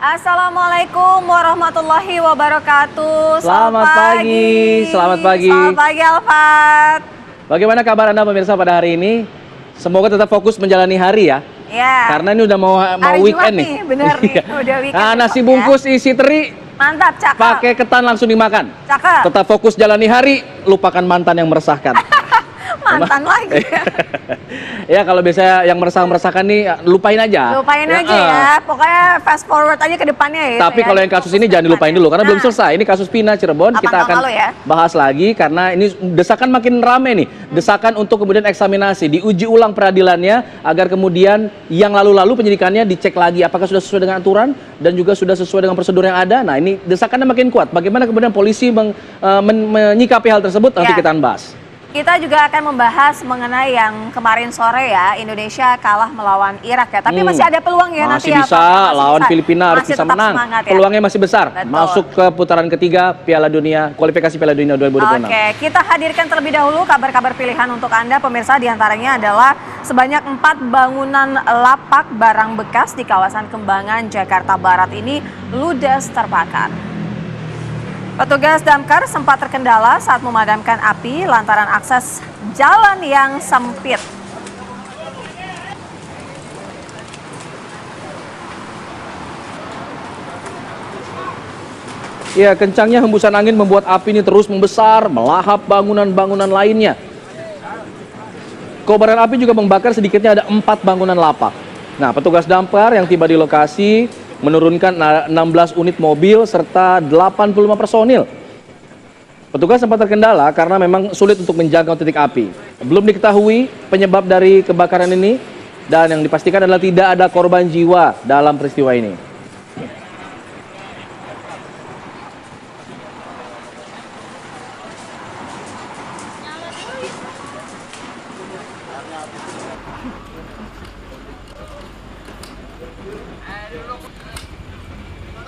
Assalamualaikum warahmatullahi wabarakatuh. Selamat pagi. Selamat pagi. Selamat pagi, Alfat. Bagaimana kabar Anda pemirsa pada hari ini? Semoga tetap fokus menjalani hari ya. Ya. Karena ini udah mau Hari weekend Jumat nih. Bener nih, udah weekend. Nah, nasi ya. bungkus isi teri Mantap, cakep. pakai ketan langsung dimakan. Cakep. Tetap fokus jalani hari, lupakan mantan yang meresahkan. Mantan lagi. Ya kalau biasanya yang meresahkan nih lupain aja. Lupain aja ya. Pokoknya fast forward aja ke depannya ya. Tapi kalau yang kasus ini jangan dilupain dulu karena belum selesai. Ini kasus Pina Cirebon, kita akan bahas lagi karena ini desakan makin rame nih. Desakan untuk kemudian eksaminasi, diuji ulang peradilannya agar kemudian yang lalu-lalu penyidikannya dicek lagi apakah sudah sesuai dengan aturan dan juga sudah sesuai dengan prosedur yang ada. Nah, ini desakannya makin kuat. Bagaimana kemudian polisi menyikapi hal tersebut nanti kita bahas. Kita juga akan membahas mengenai yang kemarin sore ya, Indonesia kalah melawan Irak ya. Tapi masih ada peluang ya nanti ya. Masih bisa, lawan Filipina harus bisa menang. Ya? Peluangnya masih besar. Betul. Masuk ke putaran ketiga Piala Dunia, kualifikasi Piala Dunia 2026. Oke, kita hadirkan terlebih dahulu kabar-kabar pilihan untuk Anda pemirsa, diantaranya adalah sebanyak 4 bangunan lapak barang bekas di kawasan Kembangan, Jakarta Barat ini ludes terbakar. Petugas damkar sempat terkendala saat memadamkan api lantaran akses jalan yang sempit. Ya, kencangnya hembusan angin membuat api ini terus membesar, melahap bangunan-bangunan lainnya. Kobaran api juga membakar sedikitnya ada 4 bangunan lapak. Nah, petugas damkar yang tiba di lokasi menurunkan 16 unit mobil serta 85 personil. Petugas sempat terkendala karena memang sulit untuk menjangkau titik api. Belum diketahui penyebab dari kebakaran ini dan yang dipastikan adalah tidak ada korban jiwa dalam peristiwa ini.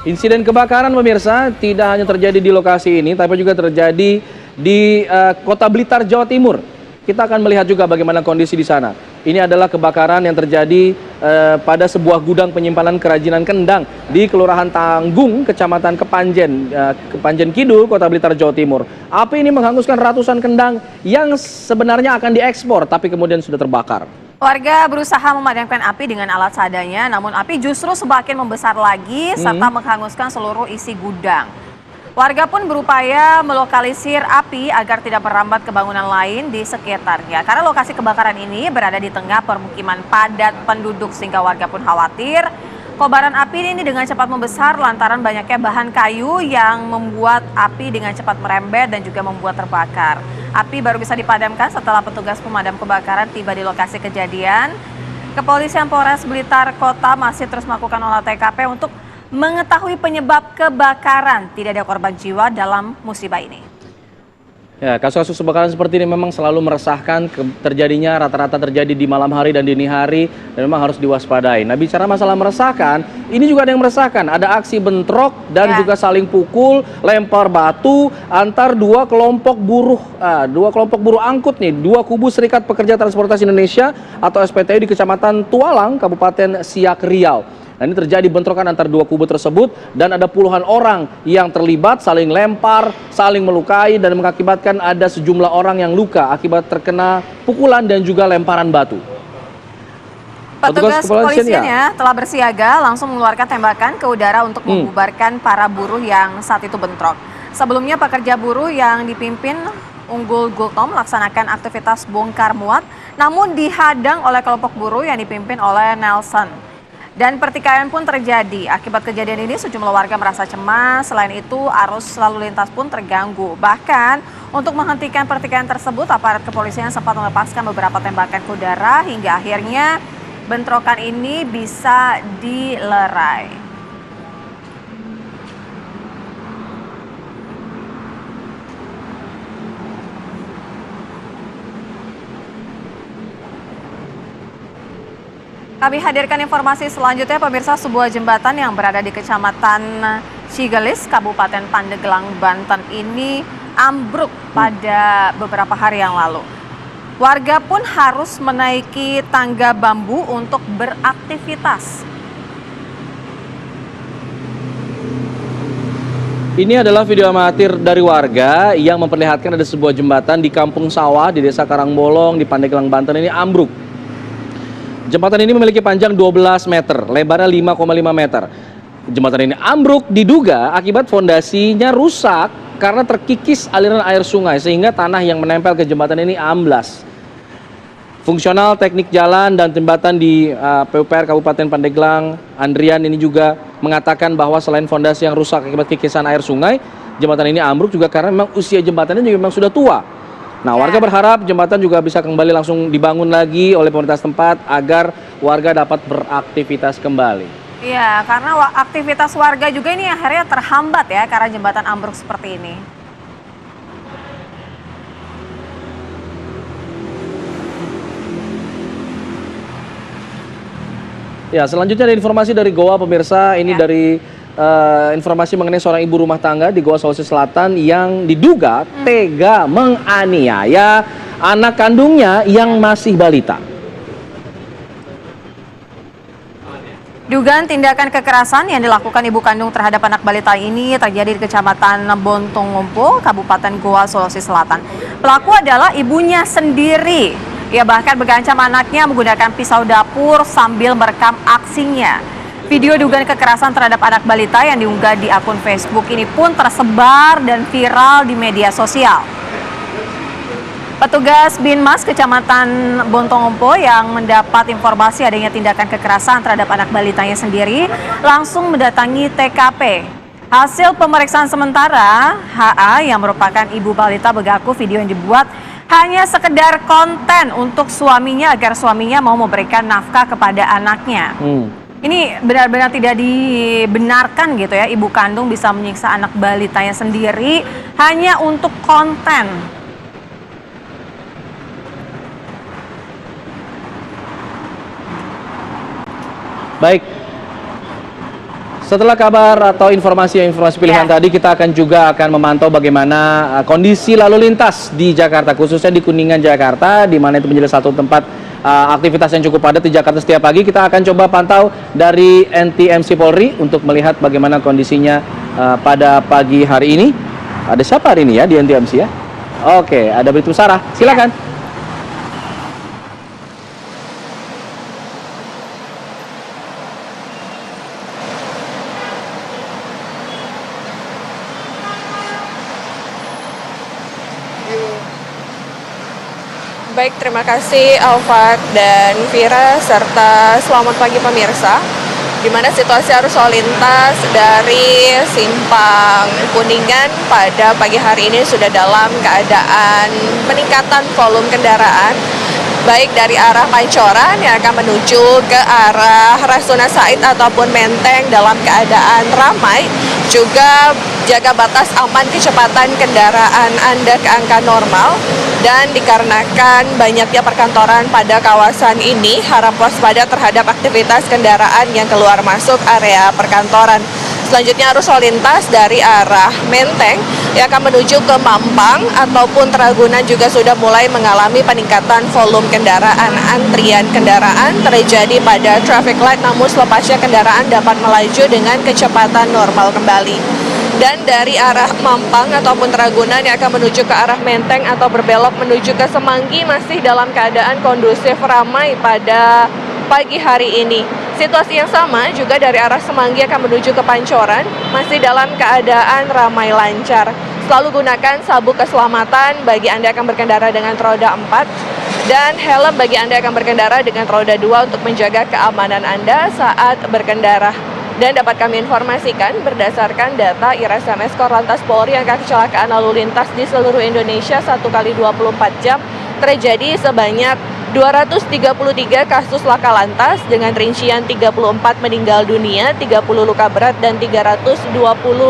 Insiden kebakaran pemirsa tidak hanya terjadi di lokasi ini, tapi juga terjadi di Kota Blitar, Jawa Timur. Kita akan melihat juga bagaimana kondisi di sana. Ini adalah kebakaran yang terjadi pada sebuah gudang penyimpanan kerajinan kendang di Kelurahan Tanggung, Kecamatan Kepanjen Kidul, Kota Blitar, Jawa Timur. Api ini menghanguskan ratusan kendang yang sebenarnya akan diekspor, tapi kemudian sudah terbakar. Warga berusaha memadamkan api dengan alat seadanya, namun api justru semakin membesar lagi serta menghanguskan seluruh isi gudang. Warga pun berupaya melokalisir api agar tidak merambat ke bangunan lain di sekitarnya. Karena lokasi kebakaran ini berada di tengah permukiman padat penduduk sehingga warga pun khawatir kobaran api ini dengan cepat membesar lantaran banyaknya bahan kayu yang membuat api dengan cepat merembet dan juga membuat terbakar. Api baru bisa dipadamkan setelah petugas pemadam kebakaran tiba di lokasi kejadian. Kepolisian Polres Blitar Kota masih terus melakukan olah TKP untuk mengetahui penyebab kebakaran. Tidak ada korban jiwa dalam musibah ini. Ya, kasus-kasus kebakaran seperti ini memang selalu meresahkan, terjadinya rata-rata terjadi di malam hari dan dini hari dan memang harus diwaspadai. Nah, bicara masalah meresahkan, ini juga ada yang meresahkan. Ada aksi bentrok dan juga saling pukul, lempar batu antar dua kelompok buruh angkut nih, dua kubu Serikat Pekerja Transportasi Indonesia atau SPTI di Kecamatan Tualang, Kabupaten Siak, Riau. Nah, ini terjadi bentrokan antar dua kubu tersebut dan ada puluhan orang yang terlibat, saling lempar, saling melukai dan mengakibatkan ada sejumlah orang yang luka akibat terkena pukulan dan juga lemparan batu. Petugas kepolisian telah bersiaga langsung mengeluarkan tembakan ke udara untuk membubarkan para buruh yang saat itu bentrok. Sebelumnya pekerja buruh yang dipimpin Unggul Gultom melaksanakan aktivitas bongkar muat namun dihadang oleh kelompok buruh yang dipimpin oleh Nelson. Dan pertikaian pun terjadi. Akibat kejadian ini sejumlah warga merasa cemas. Selain itu arus lalu lintas pun terganggu. Bahkan untuk menghentikan pertikaian tersebut aparat kepolisian sempat melepaskan beberapa tembakan ke udara hingga akhirnya bentrokan ini bisa dilerai. Kami hadirkan informasi selanjutnya pemirsa, sebuah jembatan yang berada di Kecamatan Cigelis, Kabupaten Pandeglang, Banten ini ambruk pada beberapa hari yang lalu. Warga pun harus menaiki tangga bambu untuk beraktivitas. Ini adalah video amatir dari warga yang memperlihatkan ada sebuah jembatan di Kampung Sawah di Desa Karangbolong di Pandeglang, Banten ini ambruk. Jembatan ini memiliki panjang 12 meter, lebarnya 5,5 meter. Jembatan ini ambruk diduga akibat fondasinya rusak karena terkikis aliran air sungai sehingga tanah yang menempel ke jembatan ini amblas. Fungsional teknik jalan dan jembatan di PUPR Kabupaten Pandeglang, Andrian ini juga mengatakan bahwa selain fondasi yang rusak akibat kikisan air sungai, jembatan ini ambruk juga karena memang usia jembatannya juga memang sudah tua. Nah, warga berharap jembatan juga bisa kembali langsung dibangun lagi oleh pemerintah setempat agar warga dapat beraktivitas kembali. Iya, karena aktivitas warga juga ini akhirnya terhambat ya karena jembatan ambruk seperti ini. Ya, selanjutnya ada informasi dari Goa pemirsa, ini dari informasi mengenai seorang ibu rumah tangga di Goa Sulawesi Selatan yang diduga tega menganiaya anak kandungnya yang masih balita. Dugaan tindakan kekerasan yang dilakukan ibu kandung terhadap anak balita ini terjadi di Kecamatan Bontongompo, Kabupaten Goa, Sulawesi Selatan. Pelaku adalah ibunya sendiri. Ia bahkan mengancam anaknya menggunakan pisau dapur sambil merekam aksinya. Video dugaan kekerasan terhadap anak balita yang diunggah di akun Facebook ini pun tersebar dan viral di media sosial. Petugas Binmas Kecamatan Bontongompo yang mendapat informasi adanya tindakan kekerasan terhadap anak balitanya sendiri langsung mendatangi TKP. Hasil pemeriksaan sementara, HA yang merupakan ibu balita mengaku video yang dibuat hanya sekedar konten untuk suaminya agar suaminya mau memberikan nafkah kepada anaknya. Ini benar-benar tidak dibenarkan gitu ya, ibu kandung bisa menyiksa anak balitanya sendiri hanya untuk konten. Baik. Setelah kabar atau informasi pilihan tadi, kita juga akan memantau bagaimana kondisi lalu lintas di Jakarta, khususnya di Kuningan, Jakarta, di mana itu menjadi satu tempat aktivitas yang cukup padat di Jakarta setiap pagi. Kita akan coba pantau dari NTMC Polri untuk melihat bagaimana kondisinya pada pagi hari ini. Ada siapa hari ini ya di NTMC ya? Oke, ada Bribtu Sarah, silakan. Baik, terima kasih Alfat dan Vira, serta selamat pagi pemirsa. Di mana situasi arus lalu lintas dari Simpang Kuningan pada pagi hari ini sudah dalam keadaan peningkatan volume kendaraan, baik dari arah Pancoran yang akan menuju ke arah Rasuna Said ataupun Menteng dalam keadaan ramai, juga jaga batas aman kecepatan kendaraan Anda ke angka normal. Dan dikarenakan banyaknya perkantoran pada kawasan ini, harap waspada terhadap aktivitas kendaraan yang keluar masuk area perkantoran. Selanjutnya arus lalu lintas dari arah Menteng yang akan menuju ke Mampang ataupun Ragunan juga sudah mulai mengalami peningkatan volume kendaraan. Antrian kendaraan terjadi pada traffic light, namun selepasnya kendaraan dapat melaju dengan kecepatan normal kembali. Dan dari arah Mampang ataupun Ragunan yang akan menuju ke arah Menteng atau berbelok menuju ke Semanggi masih dalam keadaan kondusif ramai pada pagi hari ini. Situasi yang sama juga dari arah Semanggi akan menuju ke Pancoran masih dalam keadaan ramai lancar. Selalu gunakan sabuk keselamatan bagi Anda yang akan berkendara dengan roda 4 dan helm bagi Anda yang akan berkendara dengan roda 2 untuk menjaga keamanan Anda saat berkendara. Dan dapat kami informasikan berdasarkan data IRSMS Korlantas Polri, angka kecelakaan lalu lintas di seluruh Indonesia 1 kali 24 jam terjadi sebanyak 233 kasus laka lantas dengan rincian 34 meninggal dunia, 30 luka berat, dan 320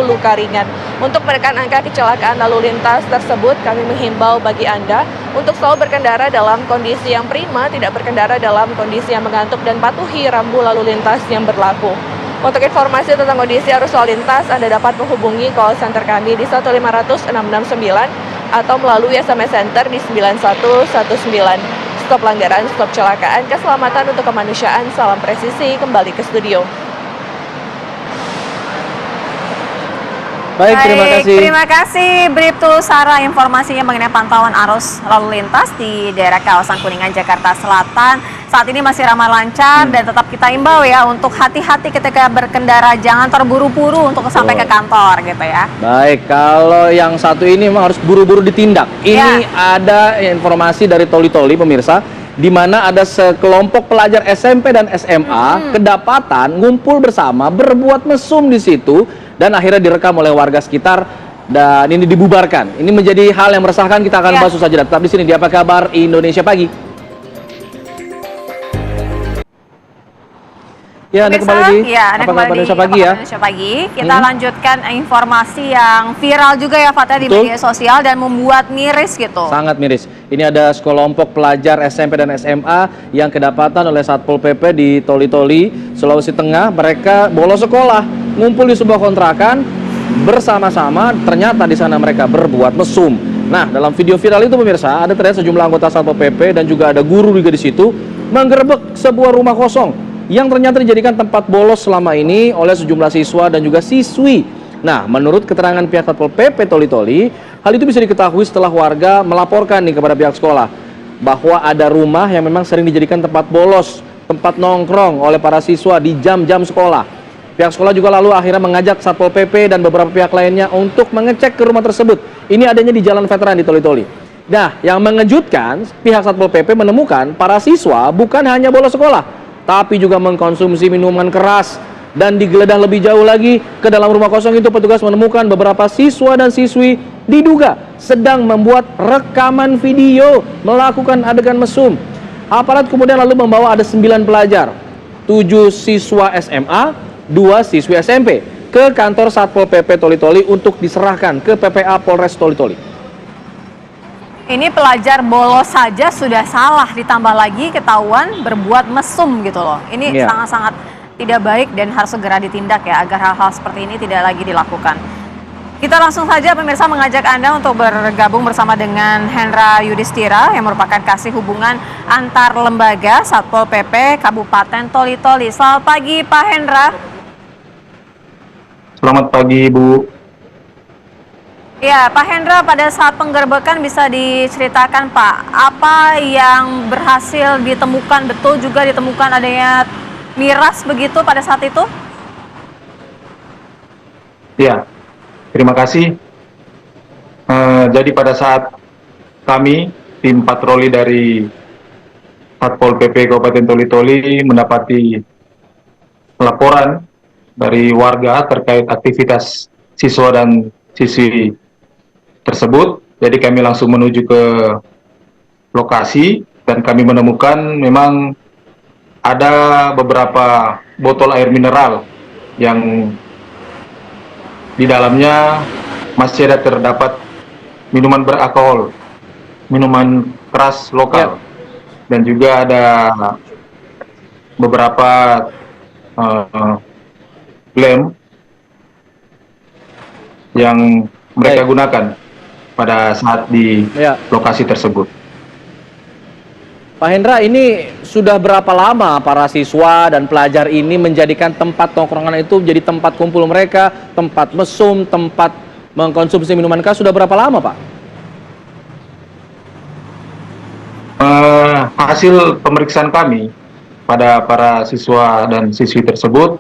luka ringan. Untuk menekan angka kecelakaan lalu lintas tersebut, kami menghimbau bagi Anda untuk selalu berkendara dalam kondisi yang prima, tidak berkendara dalam kondisi yang mengantuk, dan patuhi rambu lalu lintas yang berlaku. Untuk informasi tentang kondisi arus lalu lintas, Anda dapat menghubungi call center kami di 1500669 atau melalui SMS Center di 9119. Stop pelanggaran, stop kecelakaan, keselamatan untuk kemanusiaan, salam presisi, kembali ke studio. Baik, terima kasih. Terima kasih Bribtu Sarah informasinya mengenai pantauan arus lalu lintas di daerah kawasan Kuningan, Jakarta Selatan. Saat ini masih ramai lancar dan tetap kita imbau ya untuk hati-hati ketika berkendara, jangan terburu-buru untuk sampai ke kantor gitu ya. Baik, kalau yang satu ini memang harus buru-buru ditindak. Ini ada informasi dari Toli-Toli pemirsa, di mana ada sekelompok pelajar SMP dan SMA kedapatan ngumpul bersama berbuat mesum di situ dan akhirnya direkam oleh warga sekitar dan ini dibubarkan. Ini menjadi hal yang meresahkan, kita akan bahas saja. Tetap di sini di Apa Kabar Indonesia Pagi. Ya, Anda kembali di Apa Kabar Indonesia Pagi ya. Indonesia Pagi. Kita lanjutkan informasi yang viral juga ya Fatah di media sosial dan membuat miris gitu. Sangat miris. Ini ada sekelompok pelajar SMP dan SMA yang kedapatan oleh Satpol PP di Toli-Toli, Sulawesi Tengah. Mereka bolos sekolah, ngumpul di sebuah kontrakan bersama-sama. Ternyata di sana mereka berbuat mesum. Nah, dalam video viral itu pemirsa, ada terlihat sejumlah anggota Satpol PP dan juga ada guru juga di situ menggerebek sebuah rumah kosong yang ternyata dijadikan tempat bolos selama ini oleh sejumlah siswa dan juga siswi. Nah, menurut keterangan pihak Satpol PP Toli-Toli, hal itu bisa diketahui setelah warga melaporkan nih kepada pihak sekolah bahwa ada rumah yang memang sering dijadikan tempat bolos, tempat nongkrong oleh para siswa di jam-jam sekolah. Pihak sekolah juga lalu akhirnya mengajak Satpol PP dan beberapa pihak lainnya untuk mengecek ke rumah tersebut. Ini adanya di Jalan Veteran di Toli-Toli. Nah, yang mengejutkan, pihak Satpol PP menemukan para siswa bukan hanya bolos sekolah, tapi juga mengkonsumsi minuman keras. Dan digeledah lebih jauh lagi ke dalam rumah kosong itu, petugas menemukan beberapa siswa dan siswi diduga sedang membuat rekaman video melakukan adegan mesum. Aparat kemudian lalu membawa ada 9 pelajar, 7 siswa SMA, 2 siswi SMP ke kantor Satpol PP Toli-Toli untuk diserahkan ke PPA Polres Toli-Toli. Ini pelajar bolos saja sudah salah, ditambah lagi ketahuan berbuat mesum gitu loh. Ini sangat-sangat tidak baik dan harus segera ditindak ya, agar hal-hal seperti ini tidak lagi dilakukan. Kita langsung saja pemirsa mengajak Anda untuk bergabung bersama dengan Hendra Yudhistira yang merupakan kasih hubungan antar lembaga Satpol PP Kabupaten Toli-Toli. Selamat pagi Pak Hendra. Selamat pagi Bu. Ya, Pak Hendra, pada saat penggerbekan bisa diceritakan Pak, apa yang berhasil ditemukan, betul juga ditemukan adanya miras begitu pada saat itu? Ya, terima kasih. Jadi pada saat kami, tim patroli dari Satpol PP Kabupaten Toli-Toli mendapati laporan dari warga terkait aktivitas siswa dan siswi tersebut, jadi kami langsung menuju ke lokasi dan kami menemukan memang ada beberapa botol air mineral yang di dalamnya masih ada terdapat minuman beralkohol, minuman keras lokal, dan juga ada beberapa lem yang mereka gunakan pada saat di lokasi tersebut. Pak Hendra, ini sudah berapa lama para siswa dan pelajar ini menjadikan tempat tongkrongan itu menjadi tempat kumpul mereka, tempat mesum, tempat mengkonsumsi minuman keras? Sudah berapa lama, Pak? Hasil pemeriksaan kami pada para siswa dan siswi tersebut,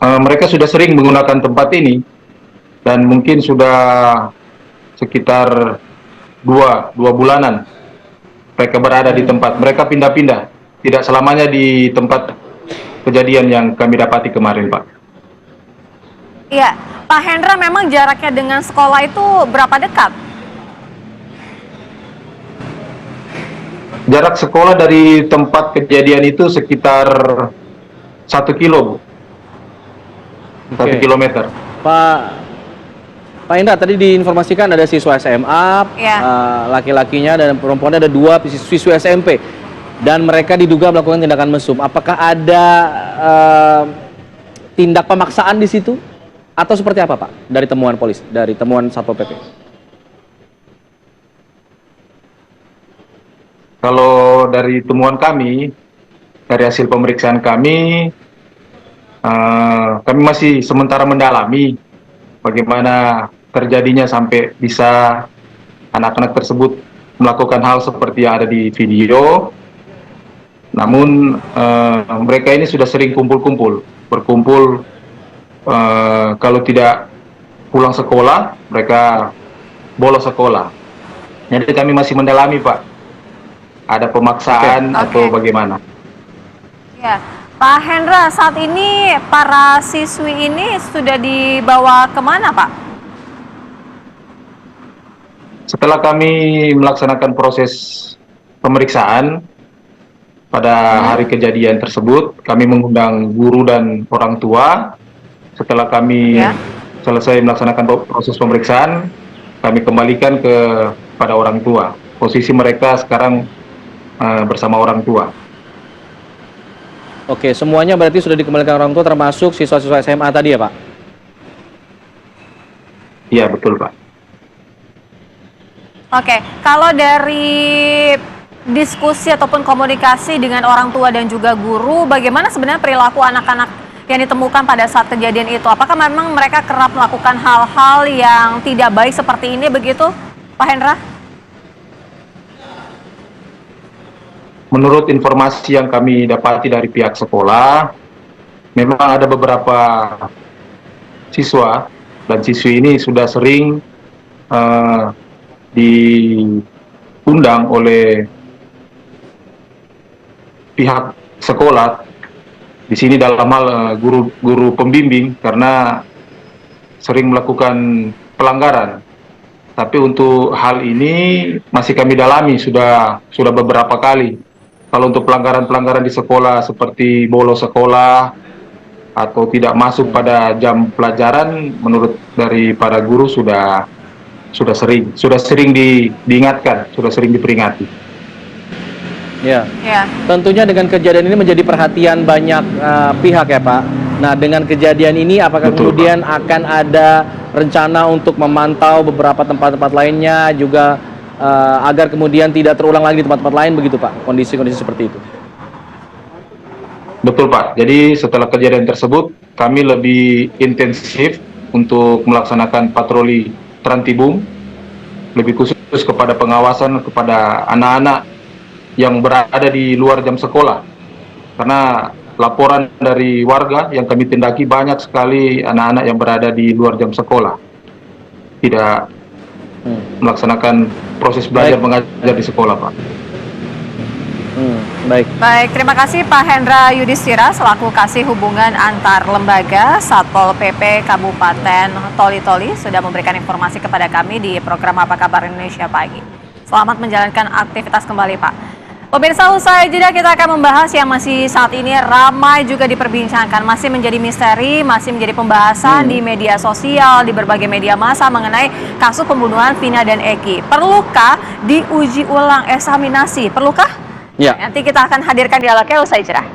mereka sudah sering menggunakan tempat ini dan mungkin sudah sekitar dua bulanan mereka berada di tempat. Mereka pindah-pindah, tidak selamanya di tempat kejadian yang kami dapati kemarin, Pak. Iya, Pak Hendra, memang jaraknya dengan sekolah itu berapa dekat? Jarak sekolah dari tempat kejadian itu sekitar 1 kilo, Bu. 1 kilometer. Pak Indra, tadi diinformasikan ada siswa SMA, laki-lakinya dan perempuannya ada 2 siswa SMP, dan mereka diduga melakukan tindakan mesum. Apakah ada tindak pemaksaan di situ, atau seperti apa, Pak? Dari temuan polisi, dari temuan Satpol PP? Kalau dari temuan kami, dari hasil pemeriksaan kami masih sementara mendalami bagaimana terjadinya sampai bisa anak-anak tersebut melakukan hal seperti yang ada di video. Namun mereka ini sudah sering berkumpul kalau tidak pulang sekolah, mereka bolos sekolah. Jadi kami masih mendalami, Pak. Ada pemaksaan atau bagaimana? Ya, Pak Hendra, saat ini para siswi ini sudah dibawa kemana, Pak? Setelah kami melaksanakan proses pemeriksaan pada hari kejadian tersebut, kami mengundang guru dan orang tua. Setelah kami selesai melaksanakan proses pemeriksaan, kami kembalikan kepada orang tua. Posisi mereka sekarang bersama orang tua. Oke, semuanya berarti sudah dikembalikan orang tua termasuk siswa-siswa SMA tadi ya Pak? Iya, betul Pak. Oke, kalau dari diskusi ataupun komunikasi dengan orang tua dan juga guru, bagaimana sebenarnya perilaku anak-anak yang ditemukan pada saat kejadian itu? Apakah memang mereka kerap melakukan hal-hal yang tidak baik seperti ini begitu, Pak Hendra? Menurut informasi yang kami dapati dari pihak sekolah, memang ada beberapa siswa dan siswi ini sudah sering diundang oleh pihak sekolah. Di sini dalam hal guru pembimbing karena sering melakukan pelanggaran. Tapi untuk hal ini masih kami dalami sudah beberapa kali. Kalau untuk pelanggaran-pelanggaran di sekolah seperti bolos sekolah atau tidak masuk pada jam pelajaran, menurut dari para guru sudah sering diingatkan, sudah sering diperingati. Ya. Tentunya dengan kejadian ini menjadi perhatian banyak pihak ya Pak. Nah, dengan kejadian ini apakah kemudian akan ada rencana untuk memantau beberapa tempat-tempat lainnya juga agar kemudian tidak terulang lagi di tempat-tempat lain begitu Pak, kondisi-kondisi seperti itu? Betul Pak, jadi setelah kejadian tersebut kami lebih intensif untuk melaksanakan patroli Trantibum, lebih khusus kepada pengawasan kepada anak-anak yang berada di luar jam sekolah. Karena laporan dari warga yang kami tindaki banyak sekali anak-anak yang berada di luar jam sekolah, tidak melaksanakan proses belajar mengajar di sekolah, Pak. Baik, terima kasih Pak Hendra Yudhistira selaku Kasih Hubungan Antar Lembaga Satpol PP Kabupaten Toli-Toli sudah memberikan informasi kepada kami di program Apa Kabar Indonesia Pagi. Selamat menjalankan aktivitas kembali Pak. Pemirsa, usai jeda kita akan membahas yang masih saat ini ramai juga diperbincangkan, masih menjadi misteri, masih menjadi pembahasan di media sosial, di berbagai media massa mengenai kasus pembunuhan Vina dan Eki. Perlukah diuji ulang eksaminasi? Perlukah? Ya. Nanti kita akan hadirkan dialognya usai jeda.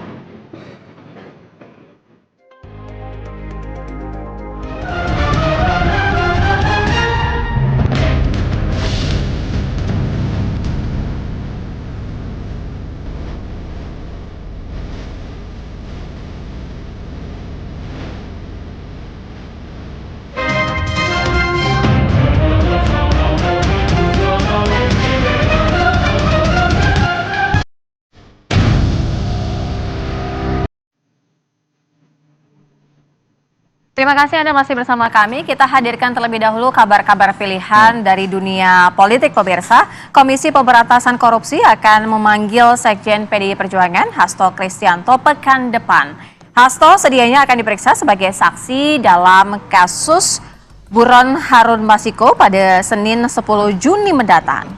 Terima kasih Anda masih bersama kami. Kita hadirkan terlebih dahulu kabar-kabar pilihan dari dunia politik pemirsa. Komisi Pemberantasan Korupsi akan memanggil Sekjen PDI Perjuangan Hasto Kristianto pekan depan. Hasto sedianya akan diperiksa sebagai saksi dalam kasus buron Harun Masiku pada Senin 10 Juni mendatang.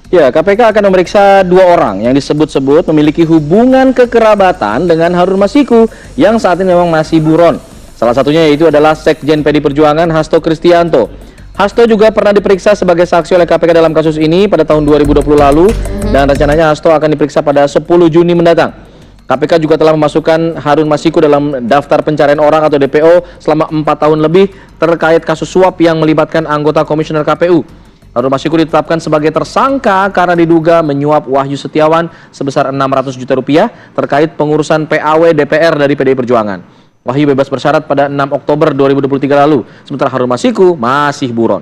Ya, KPK akan memeriksa 2 orang yang disebut-sebut memiliki hubungan kekerabatan dengan Harun Masiku yang saat ini memang masih buron. Salah satunya yaitu adalah Sekjen PDI Perjuangan Hasto Kristianto. Hasto juga pernah diperiksa sebagai saksi oleh KPK dalam kasus ini pada tahun 2020 lalu dan rencananya Hasto akan diperiksa pada 10 Juni mendatang. KPK juga telah memasukkan Harun Masiku dalam daftar pencarian orang atau DPO selama 4 tahun lebih terkait kasus suap yang melibatkan anggota komisioner KPU. Harun Masiku ditetapkan sebagai tersangka karena diduga menyuap Wahyu Setiawan sebesar 600 juta rupiah terkait pengurusan PAW DPR dari PDI Perjuangan. Wahyu bebas bersyarat pada 6 Oktober 2023 lalu. Sementara Harun Masiku masih buron.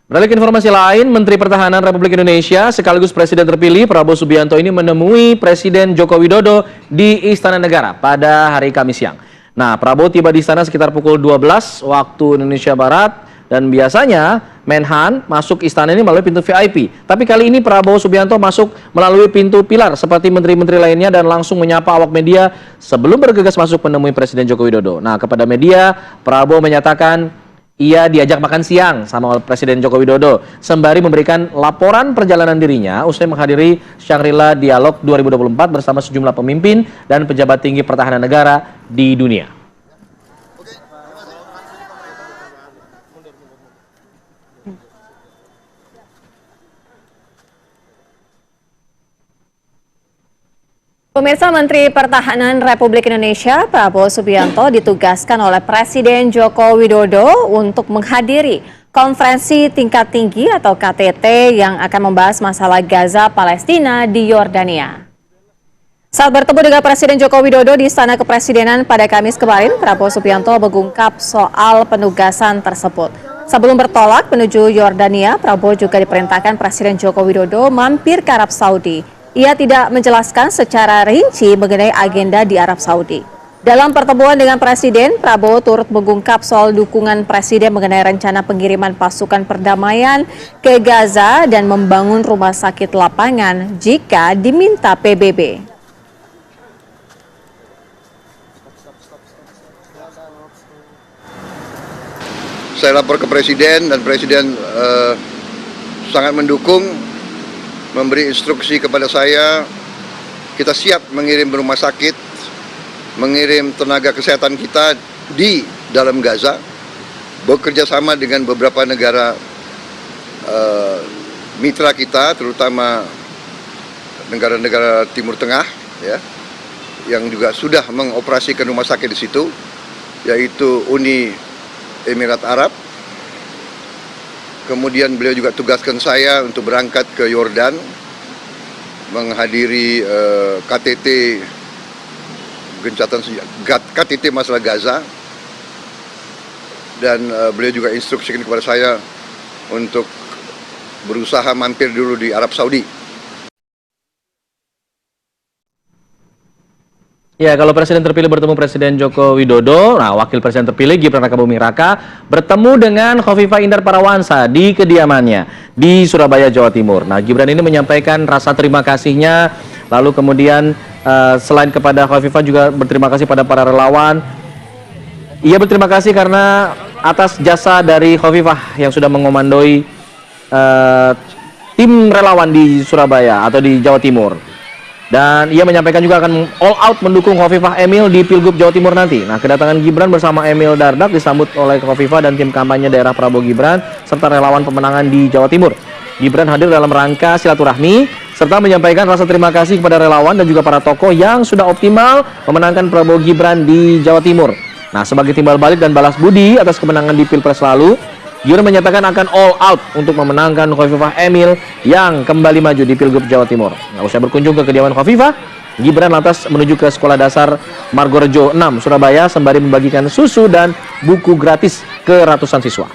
Beralih ke informasi lain, Menteri Pertahanan Republik Indonesia sekaligus Presiden terpilih Prabowo Subianto ini menemui Presiden Joko Widodo di Istana Negara pada hari Kamis siang. Nah, Prabowo tiba di istana sekitar pukul 12 waktu Indonesia Barat dan biasanya Menhan masuk istana ini melalui pintu VIP. Tapi kali ini Prabowo Subianto masuk melalui pintu pilar seperti menteri-menteri lainnya dan langsung menyapa awak media sebelum bergegas masuk menemui Presiden Joko Widodo. Nah, kepada media, Prabowo menyatakan ia diajak makan siang sama Presiden Joko Widodo sembari memberikan laporan perjalanan dirinya usai menghadiri Shangri-La Dialog 2024 bersama sejumlah pemimpin dan pejabat tinggi pertahanan negara di dunia. Pemirsa, Menteri Pertahanan Republik Indonesia Prabowo Subianto ditugaskan oleh Presiden Joko Widodo untuk menghadiri konferensi tingkat tinggi atau KTT yang akan membahas masalah Gaza Palestina di Yordania. Saat bertemu dengan Presiden Joko Widodo di Istana Kepresidenan pada Kamis kemarin, Prabowo Subianto mengungkap soal penugasan tersebut. Sebelum bertolak menuju Yordania, Prabowo juga diperintahkan Presiden Joko Widodo mampir ke Arab Saudi. Ia tidak menjelaskan secara rinci mengenai agenda di Arab Saudi. Dalam pertemuan dengan Presiden, Prabowo turut mengungkap soal dukungan Presiden mengenai rencana pengiriman pasukan perdamaian ke Gaza dan membangun rumah sakit lapangan jika diminta PBB. Saya lapor ke Presiden dan Presiden sangat mendukung, memberi instruksi kepada saya. Kita siap mengirim rumah sakit, mengirim tenaga kesehatan kita di dalam Gaza, bekerja sama dengan beberapa negara mitra kita, terutama negara-negara Timur Tengah, ya, yang juga sudah mengoperasikan rumah sakit di situ, yaitu Uni Emirat Arab. Kemudian beliau juga tugaskan saya untuk berangkat ke Yordan, menghadiri KTT gencatan KTT masalah Gaza, dan beliau juga instruksikan kepada saya untuk berusaha mampir dulu di Arab Saudi. Ya, kalau Presiden terpilih bertemu Presiden Joko Widodo, nah Wakil Presiden terpilih Gibran Rakabuming Raka bertemu dengan Khofifah Indar Parawansa di kediamannya di Surabaya, Jawa Timur. Nah, Gibran ini menyampaikan rasa terima kasihnya, lalu kemudian selain kepada Khofifah juga berterima kasih pada para relawan. Ia berterima kasih karena atas jasa dari Khofifah yang sudah mengomandoi tim relawan di Surabaya atau di Jawa Timur. Dan ia menyampaikan juga akan all out mendukung Khofifah Emil di Pilgub Jawa Timur nanti. Nah, kedatangan Gibran bersama Emil Dardak disambut oleh Khofifah dan tim kampanye daerah Prabowo Gibran serta relawan pemenangan di Jawa Timur. Gibran hadir dalam rangka silaturahmi serta menyampaikan rasa terima kasih kepada relawan dan juga para tokoh yang sudah optimal memenangkan Prabowo Gibran di Jawa Timur. Nah, sebagai timbal balik dan balas budi atas kemenangan di Pilpres lalu, Gibran menyatakan akan all out untuk memenangkan Khofifah Emil yang kembali maju di Pilgub Jawa Timur. Nah, usai berkunjung ke kediaman Khofifah, Gibran lantas menuju ke Sekolah Dasar Margorejo 6 Surabaya sembari membagikan susu dan buku gratis ke ratusan siswa.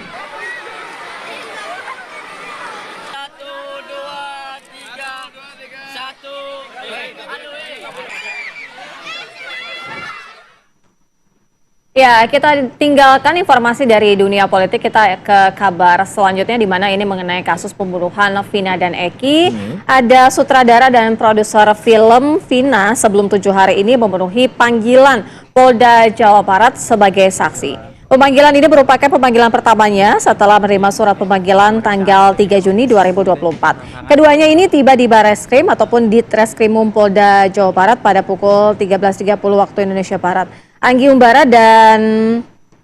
Ya, kita tinggalkan informasi dari dunia politik, kita ke kabar selanjutnya di mana ini mengenai kasus pembunuhan Vina dan Eki. Ada sutradara dan produser film Vina sebelum 7 hari ini memenuhi panggilan Polda Jawa Barat sebagai saksi. Pemanggilan ini merupakan pemanggilan pertamanya setelah menerima surat pemanggilan tanggal 3 Juni 2024. Keduanya ini tiba di Bareskrim ataupun di Treskrimum Polda Jawa Barat pada pukul 13.30 waktu Indonesia Barat. Anggi Umbara dan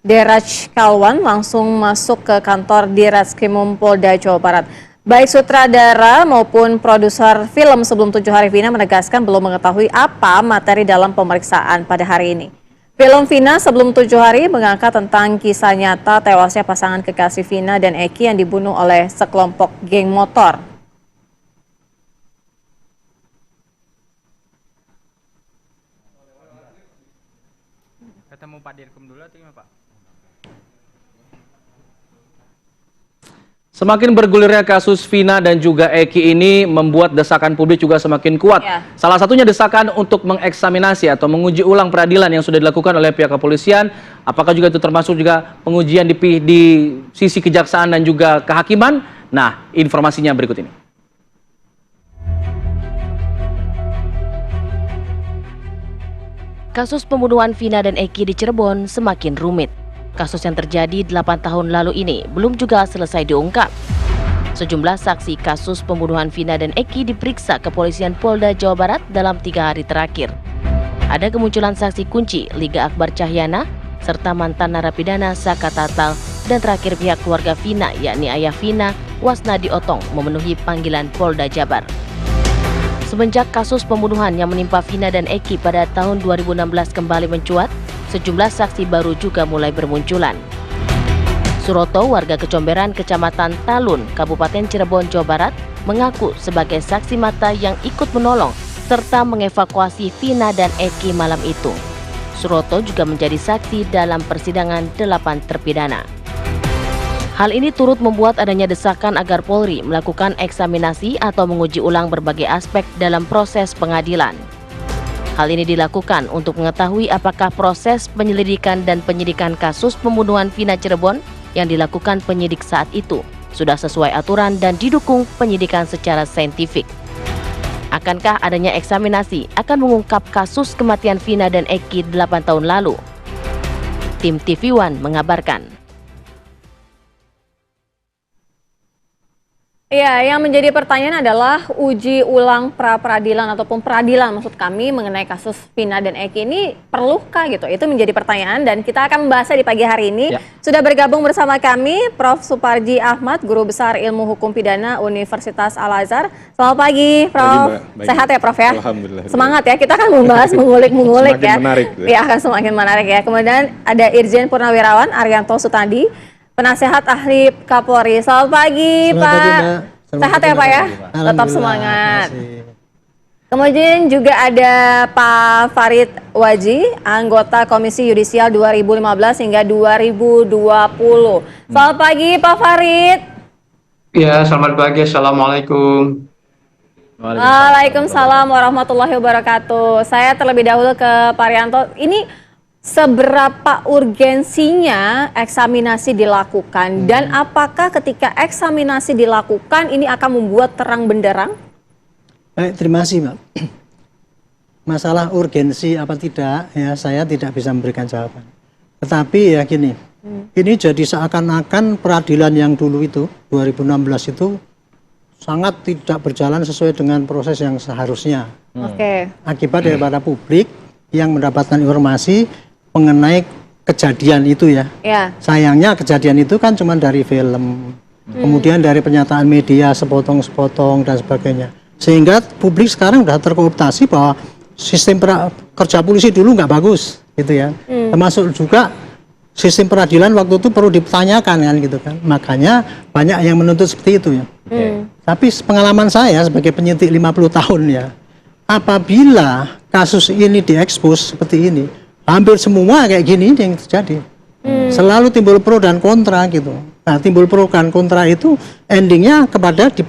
Deraj Kalwan langsung masuk ke kantor di Reskrimum Polda Jawa Barat. Baik sutradara maupun produser film sebelum 7 hari Vina menegaskan belum mengetahui apa materi dalam pemeriksaan pada hari ini. Film Vina Sebelum 7 Hari mengangkat tentang kisah nyata tewasnya pasangan kekasih Vina dan Eki yang dibunuh oleh sekelompok geng motor. Ketemu Pak Dirkum dulu atau gimana Pak? Semakin bergulirnya kasus Vina dan juga Eki ini membuat desakan publik juga semakin kuat. Ya. Salah satunya desakan untuk mengeksaminasi atau menguji ulang peradilan yang sudah dilakukan oleh pihak kepolisian. Apakah juga itu termasuk juga pengujian di sisi kejaksaan dan juga kehakiman? Nah, informasinya berikut ini. Kasus pembunuhan Vina dan Eki di Cirebon semakin rumit. Kasus yang terjadi 8 tahun lalu ini belum juga selesai diungkap. Sejumlah saksi kasus pembunuhan Vina dan Eki diperiksa kepolisian Polda Jawa Barat dalam 3 hari terakhir. Ada kemunculan saksi kunci Liga Akbar Cahyana, serta mantan narapidana Saka Tatal, dan terakhir pihak keluarga Vina, yakni ayah Vina, Wasnadi Otong, memenuhi panggilan Polda Jabar. Semenjak kasus pembunuhan yang menimpa Vina dan Eki pada tahun 2016 kembali mencuat, sejumlah saksi baru juga mulai bermunculan. Suroto, warga Kecomberan, Kecamatan Talun, Kabupaten Cirebon, Jawa Barat, mengaku sebagai saksi mata yang ikut menolong serta mengevakuasi Vina dan Eki malam itu. Suroto juga menjadi saksi dalam persidangan 8 terpidana. Hal ini turut membuat adanya desakan agar Polri melakukan eksaminasi atau menguji ulang berbagai aspek dalam proses pengadilan. Hal ini dilakukan untuk mengetahui apakah proses penyelidikan dan penyidikan kasus pembunuhan Vina Cirebon yang dilakukan penyidik saat itu sudah sesuai aturan dan didukung penyidikan secara saintifik. Akankah adanya eksaminasi akan mengungkap kasus kematian Vina dan Eki 8 tahun lalu? Tim TV One mengabarkan. Ya, yang menjadi pertanyaan adalah uji ulang pra-peradilan ataupun peradilan maksud kami mengenai kasus Vina dan Eki ini perlukah gitu? Itu menjadi pertanyaan dan kita akan membahasnya di pagi hari ini. Ya. Sudah bergabung bersama kami Prof. Suparji Ahmad, Guru Besar Ilmu Hukum Pidana Universitas Al-Azhar. Selamat pagi, Prof. Baik. Sehat ya, Prof ya? Alhamdulillah. Semangat ya, kita akan membahas mengulik-mengulik ya. Semakin menarik. Ya, akan semakin menarik ya. Kemudian ada Irjen Purnawirawan Arianto Sutandi, Penasehat Ahli Kapolri. Selamat pagi, Selamat Pak. pagi, Mbak. Selamat Sehat pagi, ya, Pak ya? Mbak. Tetap Alhamdulillah, semangat. makasih. Kemudian juga ada Pak Farid Waji, anggota Komisi Yudisial 2015 hingga 2020. Selamat pagi, Pak Farid. Ya, selamat pagi. Assalamualaikum. Waalaikumsalam warahmatullahi wabarakatuh. Saya terlebih dahulu ke Pak Rianto. Ini seberapa urgensinya eksaminasi dilakukan dan apakah ketika eksaminasi dilakukan ini akan membuat terang benderang? Baik, terima kasih, Mbak. Masalah urgensi apa tidak, ya saya tidak bisa memberikan jawaban. Tetapi ya gini, ini jadi seakan-akan peradilan yang dulu itu, 2016 itu, sangat tidak berjalan sesuai dengan proses yang seharusnya. Oke. Akibat daripada publik yang mendapatkan informasi mengenai kejadian itu ya. Ya. Sayangnya kejadian itu kan cuma dari film, kemudian dari pernyataan media sepotong-sepotong dan sebagainya. Sehingga publik sekarang sudah terkooptasi bahwa sistem kerja polisi dulu nggak bagus, gitu ya. Termasuk juga sistem peradilan waktu itu perlu dipertanyakan kan, gitu kan. Makanya banyak yang menuntut seperti itu ya. Tapi pengalaman saya sebagai penyidik 50 tahun ya, apabila kasus ini diekspos seperti ini, hampir semua kayak gini yang terjadi. Selalu timbul pro dan kontra gitu. Nah, timbul pro dan kontra itu endingnya kepada di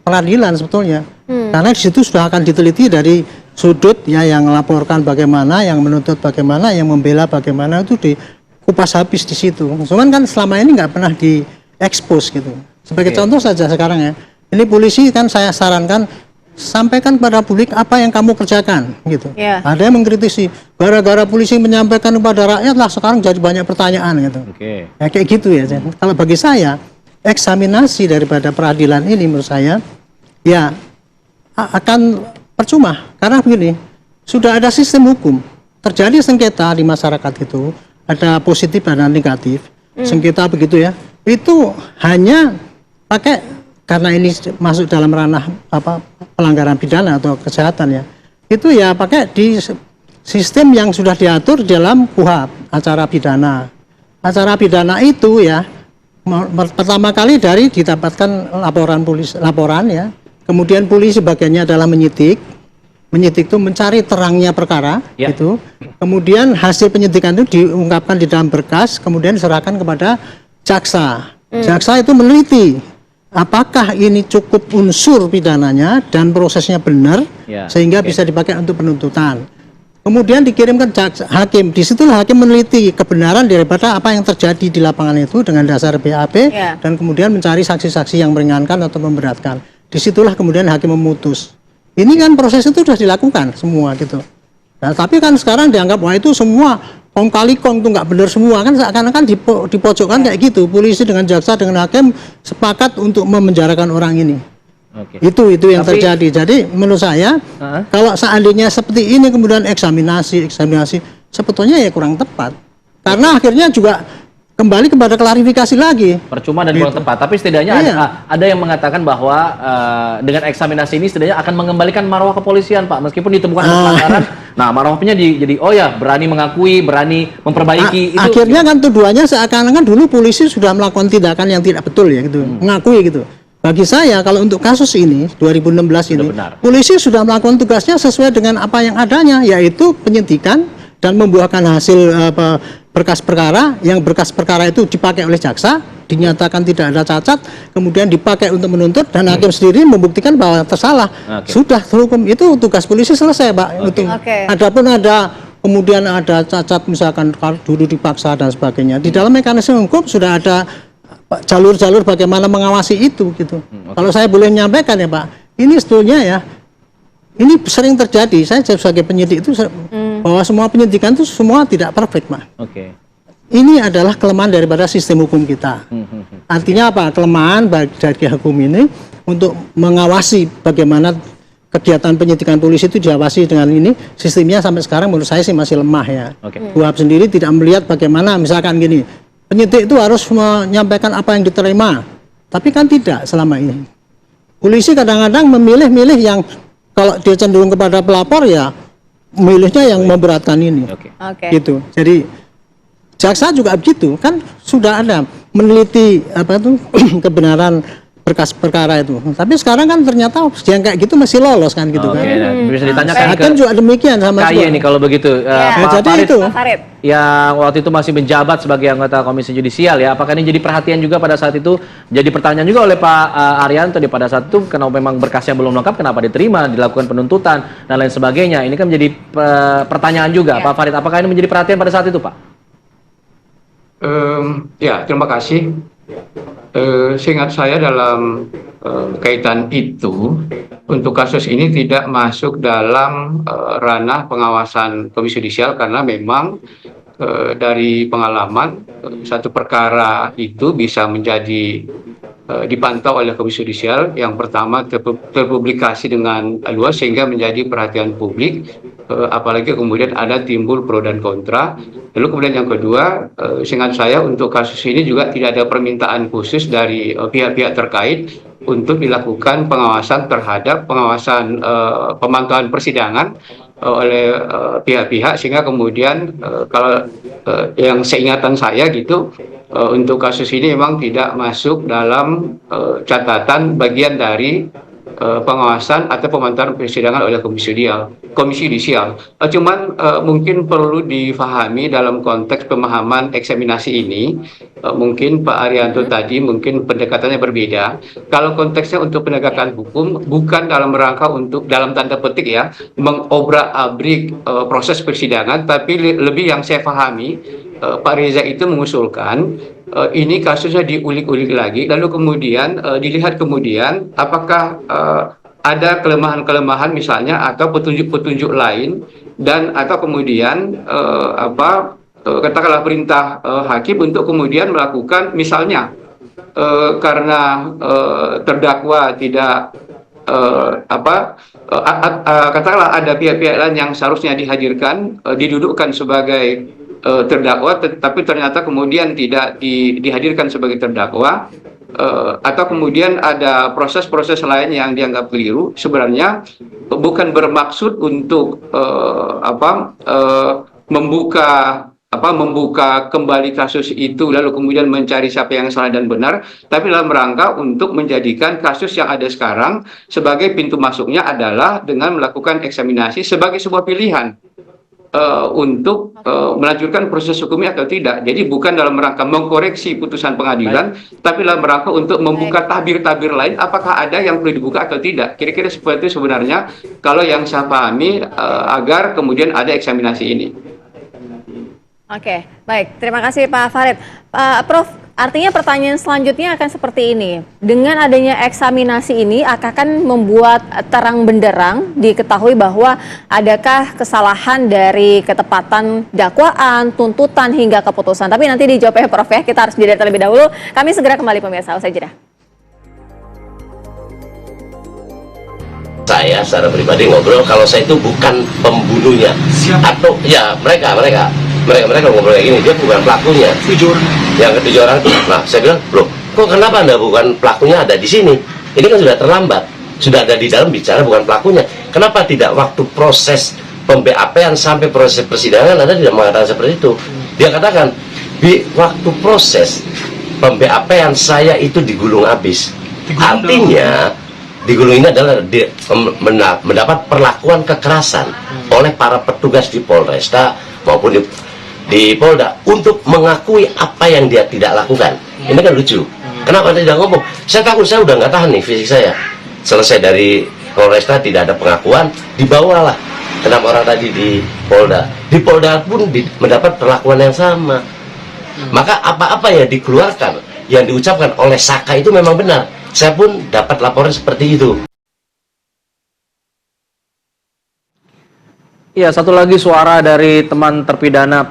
peradilan sebetulnya. Karena di situ sudah akan diteliti dari sudut ya, yang melaporkan bagaimana, yang menuntut bagaimana, yang membela bagaimana, itu dikupas habis di situ. Cuman kan selama ini nggak pernah diekspos gitu. Sebagai contoh saja sekarang ya, ini polisi kan saya sarankan sampaikan kepada publik apa yang kamu kerjakan gitu. Yeah. Ada yang mengkritisi gara-gara polisi menyampaikan kepada rakyat lah sekarang jadi banyak pertanyaan gitu. Ya kayak gitu ya. Kalau bagi saya eksaminasi daripada peradilan ini menurut saya ya akan percuma karena begini, sudah ada sistem hukum, terjadi sengketa di masyarakat itu ada positif dan negatif. Sengketa begitu ya, itu hanya pakai karena ini masuk dalam ranah pelanggaran pidana atau kejahatan ya, itu ya pakai sistem yang sudah diatur dalam KUHP, acara pidana. Acara pidana itu ya pertama kali dari didapatkan laporan ya. Kemudian polisi bagiannya adalah menyidik itu mencari terangnya perkara itu. Kemudian hasil penyidikan itu diungkapkan di dalam berkas, kemudian diserahkan kepada jaksa. Jaksa itu meneliti apakah ini cukup unsur pidananya dan prosesnya benar sehingga bisa dipakai untuk penuntutan. Kemudian dikirimkan hakim. Disitulah hakim meneliti kebenaran daripada apa yang terjadi di lapangan itu dengan dasar BAP dan kemudian mencari saksi-saksi yang meringankan atau memberatkan. Disitulah kemudian hakim memutus. Ini kan proses itu sudah dilakukan semua gitu. Nah, tapi kan sekarang dianggap wah itu semua kong kali kong itu nggak benar semua kan, seakan-akan dipojokkan kayak gitu. Polisi dengan jaksa dengan hakim sepakat untuk memenjarakan orang ini. Itu yang terjadi. Jadi menurut saya kalau seandainya seperti ini kemudian eksaminasi sebetulnya ya kurang tepat. Karena akhirnya juga kembali kepada klarifikasi lagi. Percuma dan kurang tepat. Tapi setidaknya ada yang mengatakan bahwa dengan eksaminasi ini setidaknya akan mengembalikan marwah kepolisian, Pak. Meskipun ditemukan pelanggaran, nah marwahnya jadi oh ya berani mengakui, berani memperbaiki. Akhirnya kan tuduhannya seakan-akan dulu polisi sudah melakukan tindakan yang tidak betul ya gitu, mengakui gitu. Bagi saya kalau untuk kasus ini 2016 ini, polisi sudah melakukan tugasnya sesuai dengan apa yang adanya, yaitu penyidikan dan membuahkan hasil berkas perkara, yang berkas perkara itu dipakai oleh jaksa, dinyatakan tidak ada cacat, kemudian dipakai untuk menuntut dan hakim sendiri membuktikan bahwa tersalah. Sudah terhukum, itu tugas polisi selesai, Pak. Adapun kemudian ada cacat misalkan dulu dipaksa dan sebagainya. Di dalam mekanisme hukum sudah ada jalur-jalur bagaimana mengawasi itu gitu. Kalau saya boleh menyampaikan ya, Pak, ini sebetulnya ya ini sering terjadi. Saya sebagai penyidik itu bahwa semua penyidikan itu semua tidak perfect, Pak. Ini adalah kelemahan daripada sistem hukum kita. Artinya apa? Kelemahan dari hukum ini untuk mengawasi bagaimana kegiatan penyidikan polisi itu diawasi dengan ini. Sistemnya sampai sekarang menurut saya sih masih lemah ya. KUHP sendiri tidak melihat bagaimana misalkan gini, penyidik itu harus menyampaikan apa yang diterima. Tapi kan tidak selama ini. Polisi kadang-kadang memilih-milih yang kalau dia cenderung kepada pelapor ya milihnya yang memberatkan ini. Gitu. Jadi jaksa juga begitu, kan sudah ada meneliti kebenaran berkas perkara itu. Tapi sekarang kan ternyata yang kayak gitu masih lolos kan gitu kan. Bisa ditanyakan kan juga demikian sama Kaye nih kalau begitu. Pak jadi itu yang waktu itu masih menjabat sebagai anggota Komisi Yudisial ya, apakah ini jadi perhatian juga pada saat itu, jadi pertanyaan juga oleh Pak Arianto pada saat itu, kenapa memang berkasnya belum lengkap, kenapa diterima, dilakukan penuntutan dan lain sebagainya. Ini kan menjadi pertanyaan juga, Pak Farid, apakah ini menjadi perhatian pada saat itu, Pak? Ya, terima kasih. Seingat saya dalam kaitan itu, untuk kasus ini tidak masuk dalam ranah pengawasan Komisi Yudisial karena memang dari pengalaman satu perkara itu bisa menjadi dipantau oleh Komisi Yudisial. Yang pertama terpublikasi dengan luas sehingga menjadi perhatian publik, apalagi kemudian ada timbul pro dan kontra. Lalu kemudian yang kedua, seingat saya untuk kasus ini juga tidak ada permintaan khusus dari pihak-pihak terkait untuk dilakukan pengawasan terhadap pemantauan persidangan oleh pihak-pihak, sehingga kemudian kalau yang seingatan saya gitu, untuk kasus ini memang tidak masuk dalam catatan bagian dari pengawasan atau pemantauan persidangan oleh Komisi Yudisial. Cuman mungkin perlu difahami dalam konteks pemahaman eksaminasi ini, mungkin Pak Arianto tadi mungkin pendekatannya berbeda. Kalau konteksnya untuk penegakan hukum bukan dalam rangka untuk dalam tanda petik ya mengobrak-abrik proses persidangan, tapi lebih yang saya pahami Pak Reza itu mengusulkan ini kasusnya diulik-ulik lagi, lalu kemudian dilihat kemudian apakah ada kelemahan-kelemahan misalnya atau petunjuk-petunjuk lain, dan atau kemudian katakanlah perintah hakim untuk kemudian melakukan misalnya karena terdakwa tidak katakanlah ada pihak-pihak lain yang seharusnya dihadirkan, didudukkan sebagai terdakwa, tapi ternyata kemudian tidak dihadirkan sebagai terdakwa, atau kemudian ada proses-proses lain yang dianggap keliru. Sebenarnya bukan bermaksud untuk membuka kembali kasus itu lalu kemudian mencari siapa yang salah dan benar, tapi dalam rangka untuk menjadikan kasus yang ada sekarang sebagai pintu masuknya adalah dengan melakukan eksaminasi sebagai sebuah pilihan untuk melanjutkan proses hukumnya atau tidak. Jadi bukan dalam rangka mengkoreksi putusan pengadilan, tapi dalam rangka untuk membuka tabir-tabir lain apakah ada yang perlu dibuka atau tidak. Kira-kira seperti itu sebenarnya kalau yang saya pahami agar kemudian ada eksaminasi ini. Oke, baik. Terima kasih Pak Farid. Prof, artinya pertanyaan selanjutnya akan seperti ini. Dengan adanya eksaminasi ini akan membuat terang benderang diketahui bahwa adakah kesalahan dari ketepatan dakwaan, tuntutan hingga keputusan. Tapi nanti dijawabnya Prof ya, kita harus jeda terlebih dahulu. Kami segera kembali pemirsa, usai jeda. Saya secara pribadi ngobrol kalau saya itu bukan pembunuhnya. Siapa? Atau ya mereka ngobrol kayak gini, dia bukan pelakunya. 7 orang. Yang ke-7 orang itu, nah saya bilang, loh, kok kenapa Anda bukan pelakunya ada di sini? Ini kan sudah terlambat, sudah ada di dalam bicara bukan pelakunya. Kenapa tidak waktu proses pem-BAP-an sampai proses persidangan Anda tidak mengatakan seperti itu? Dia katakan, di waktu proses pem-BAP-an saya itu digulung habis. Artinya digulung ini adalah mendapat perlakuan kekerasan oleh para petugas di Polresta maupun di Polda untuk mengakui apa yang dia tidak lakukan. Ini kan lucu. Kenapa tidak ngomong? Saya takut saya udah nggak tahan nih fisik saya. Selesai dari Polresta tidak ada pengakuan, dibawalah 6 orang tadi di Polda. Di Polda pun mendapat perlakuan yang sama. Maka apa-apa yang dikeluarkan, yang diucapkan oleh Saka itu memang benar. Saya pun dapat laporan seperti itu. Ya, satu lagi suara dari teman terpidana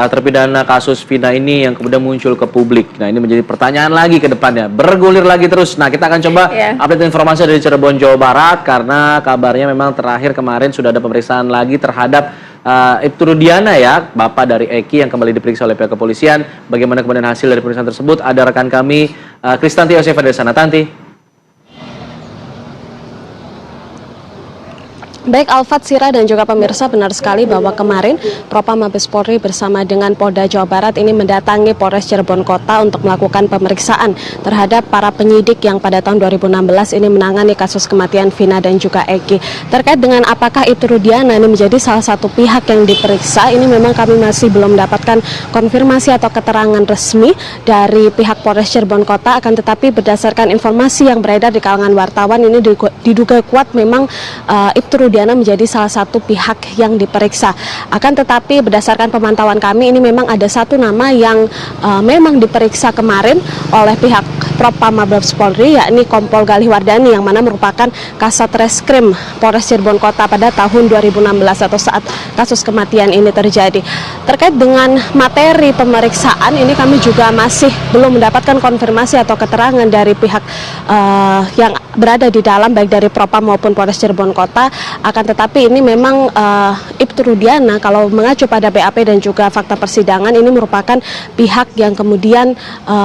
terpidana kasus Vina ini yang kemudian muncul ke publik. Nah, ini menjadi pertanyaan lagi ke depannya, bergulir lagi terus. Nah, kita akan coba update informasi dari Cirebon, Jawa Barat, karena kabarnya memang terakhir kemarin sudah ada pemeriksaan lagi terhadap Ibtu Rudiana ya, bapak dari Eki yang kembali diperiksa oleh pihak kepolisian. Bagaimana kemudian hasil dari pemeriksaan tersebut? Ada rekan kami, Kristanti Yosefa dari sana. Tanti. Baik Alfat, Sira dan juga pemirsa, benar sekali bahwa kemarin Propam Mabes Polri bersama dengan Polda Jawa Barat ini mendatangi Polres Cirebon Kota untuk melakukan pemeriksaan terhadap para penyidik yang pada tahun 2016 ini menangani kasus kematian Vina dan juga Eki. Terkait dengan apakah Ibtu Rudiana ini menjadi salah satu pihak yang diperiksa, ini memang kami masih belum mendapatkan konfirmasi atau keterangan resmi dari pihak Polres Cirebon Kota, akan tetapi berdasarkan informasi yang beredar di kalangan wartawan ini diduga kuat memang Ibtu Rudiana menjadi salah satu pihak yang diperiksa. Akan tetapi berdasarkan pemantauan kami ini memang ada satu nama yang memang diperiksa kemarin oleh pihak Propam Mabes Polri, yakni Kompol Galih Wardani, yang mana merupakan Kasat Reskrim Polres Cirebon Kota pada tahun 2016 atau saat kasus kematian ini terjadi. Terkait dengan materi pemeriksaan ini kami juga masih belum mendapatkan konfirmasi atau keterangan dari pihak yang berada di dalam, baik dari Propam maupun Polres Cirebon Kota. Akan tetapi ini memang Ibtu Rudiana kalau mengacu pada BAP dan juga fakta persidangan ini merupakan pihak yang kemudian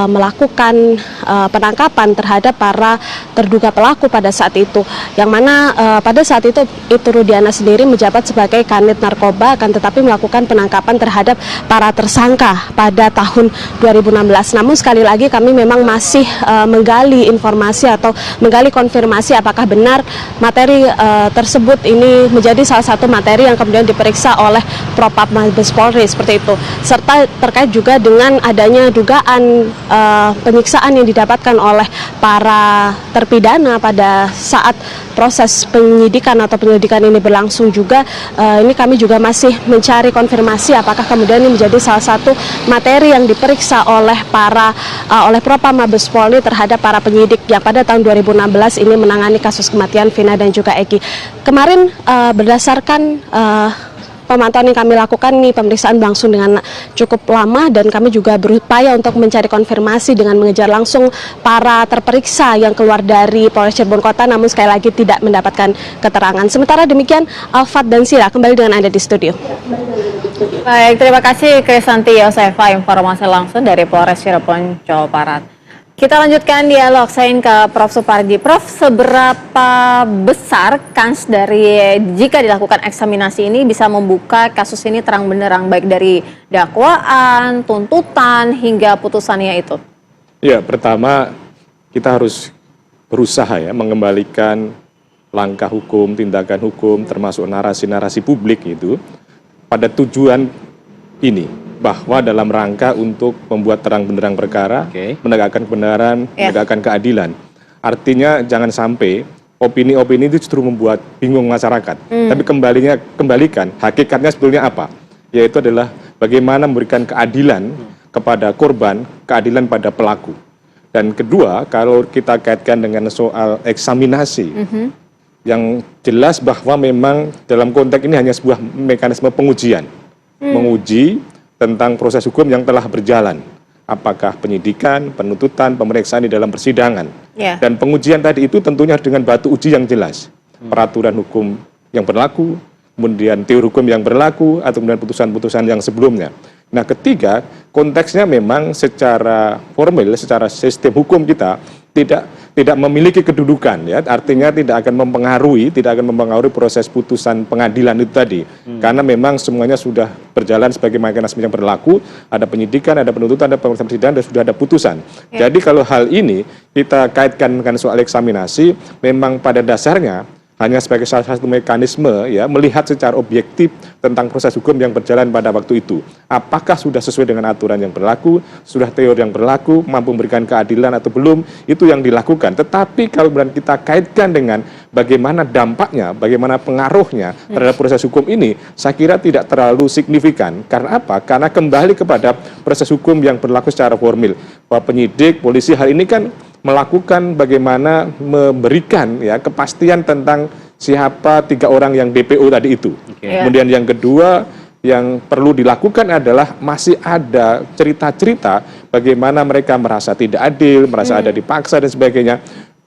melakukan penangkapan terhadap para terduga pelaku pada saat itu, yang mana pada saat itu Ibtu Rudiana sendiri menjabat sebagai Kanit Narkoba, akan tetapi melakukan penangkapan terhadap para tersangka pada tahun 2016. Namun sekali lagi kami memang masih menggali informasi atau menggali konfirmasi apakah benar materi tersebut ini menjadi salah satu materi yang kemudian diperiksa oleh Propam Mabes Polri, seperti itu. Serta terkait juga dengan adanya dugaan penyiksaan yang didapatkan oleh para terpidana pada saat proses penyidikan atau penyelidikan ini berlangsung juga. Ini kami juga masih mencari konfirmasi apakah kemudian ini menjadi salah satu materi yang diperiksa oleh oleh Propam Mabes Polri terhadap para penyidik yang pada tahun 2016 ini menangani kasus kematian Vina dan juga Eki. Kemarin berdasarkan pemantauan yang kami lakukan, ini pemeriksaan berlangsung dengan cukup lama dan kami juga berupaya untuk mencari konfirmasi dengan mengejar langsung para terperiksa yang keluar dari Polres Cirebon Kota, namun sekali lagi tidak mendapatkan keterangan. Sementara demikian, Alfat dan Sira, kembali dengan Anda di studio. Baik, terima kasih Kristanti Yosefa, informasi langsung dari Polres Cirebon, Jawa Barat. Kita lanjutkan dialog, saya ingin ke Prof. Suparji. Prof, seberapa besar kans dari jika dilakukan eksaminasi ini bisa membuka kasus ini terang benderang, baik dari dakwaan, tuntutan, hingga putusannya itu? Ya, pertama kita harus berusaha ya mengembalikan langkah hukum, tindakan hukum, termasuk narasi-narasi publik itu pada tujuan ini, bahwa dalam rangka untuk membuat terang benderang perkara, menegakkan kebenaran, menegakkan keadilan. Artinya jangan sampai opini-opini itu justru membuat bingung masyarakat. Tapi kembalikan hakikatnya sebetulnya apa? Yaitu adalah bagaimana memberikan keadilan kepada korban, keadilan pada pelaku. Dan kedua, kalau kita kaitkan dengan soal eksaminasi, yang jelas bahwa memang dalam konteks ini hanya sebuah mekanisme pengujian, menguji tentang proses hukum yang telah berjalan. Apakah penyidikan, penuntutan, pemeriksaan di dalam persidangan. Dan pengujian tadi itu tentunya dengan batu uji yang jelas. Peraturan hukum yang berlaku, kemudian teori hukum yang berlaku, atau kemudian putusan-putusan yang sebelumnya. Nah, ketiga, konteksnya memang secara formal, secara sistem hukum kita tidak memiliki kedudukan, ya, artinya tidak akan mempengaruhi proses putusan pengadilan itu tadi, karena memang semuanya sudah berjalan sebagai mekanisme yang berlaku, ada penyidikan, ada penuntutan, ada pemeriksaan persidangan, dan sudah ada putusan. Jadi kalau hal ini kita kaitkan dengan soal eksaminasi, memang pada dasarnya hanya sebagai salah satu mekanisme ya melihat secara objektif tentang proses hukum yang berjalan pada waktu itu. Apakah sudah sesuai dengan aturan yang berlaku, sudah teori yang berlaku, mampu memberikan keadilan atau belum, itu yang dilakukan. Tetapi kalau kemudian kita kaitkan dengan bagaimana dampaknya, bagaimana pengaruhnya terhadap proses hukum ini, saya kira tidak terlalu signifikan. Karena apa? Karena kembali kepada proses hukum yang berlaku secara formil. Bahwa penyidik, polisi hari ini kan melakukan bagaimana memberikan ya kepastian tentang siapa 3 orang yang DPO tadi itu. Kemudian yang kedua yang perlu dilakukan adalah masih ada cerita-cerita bagaimana mereka merasa tidak adil, merasa ada dipaksa dan sebagainya.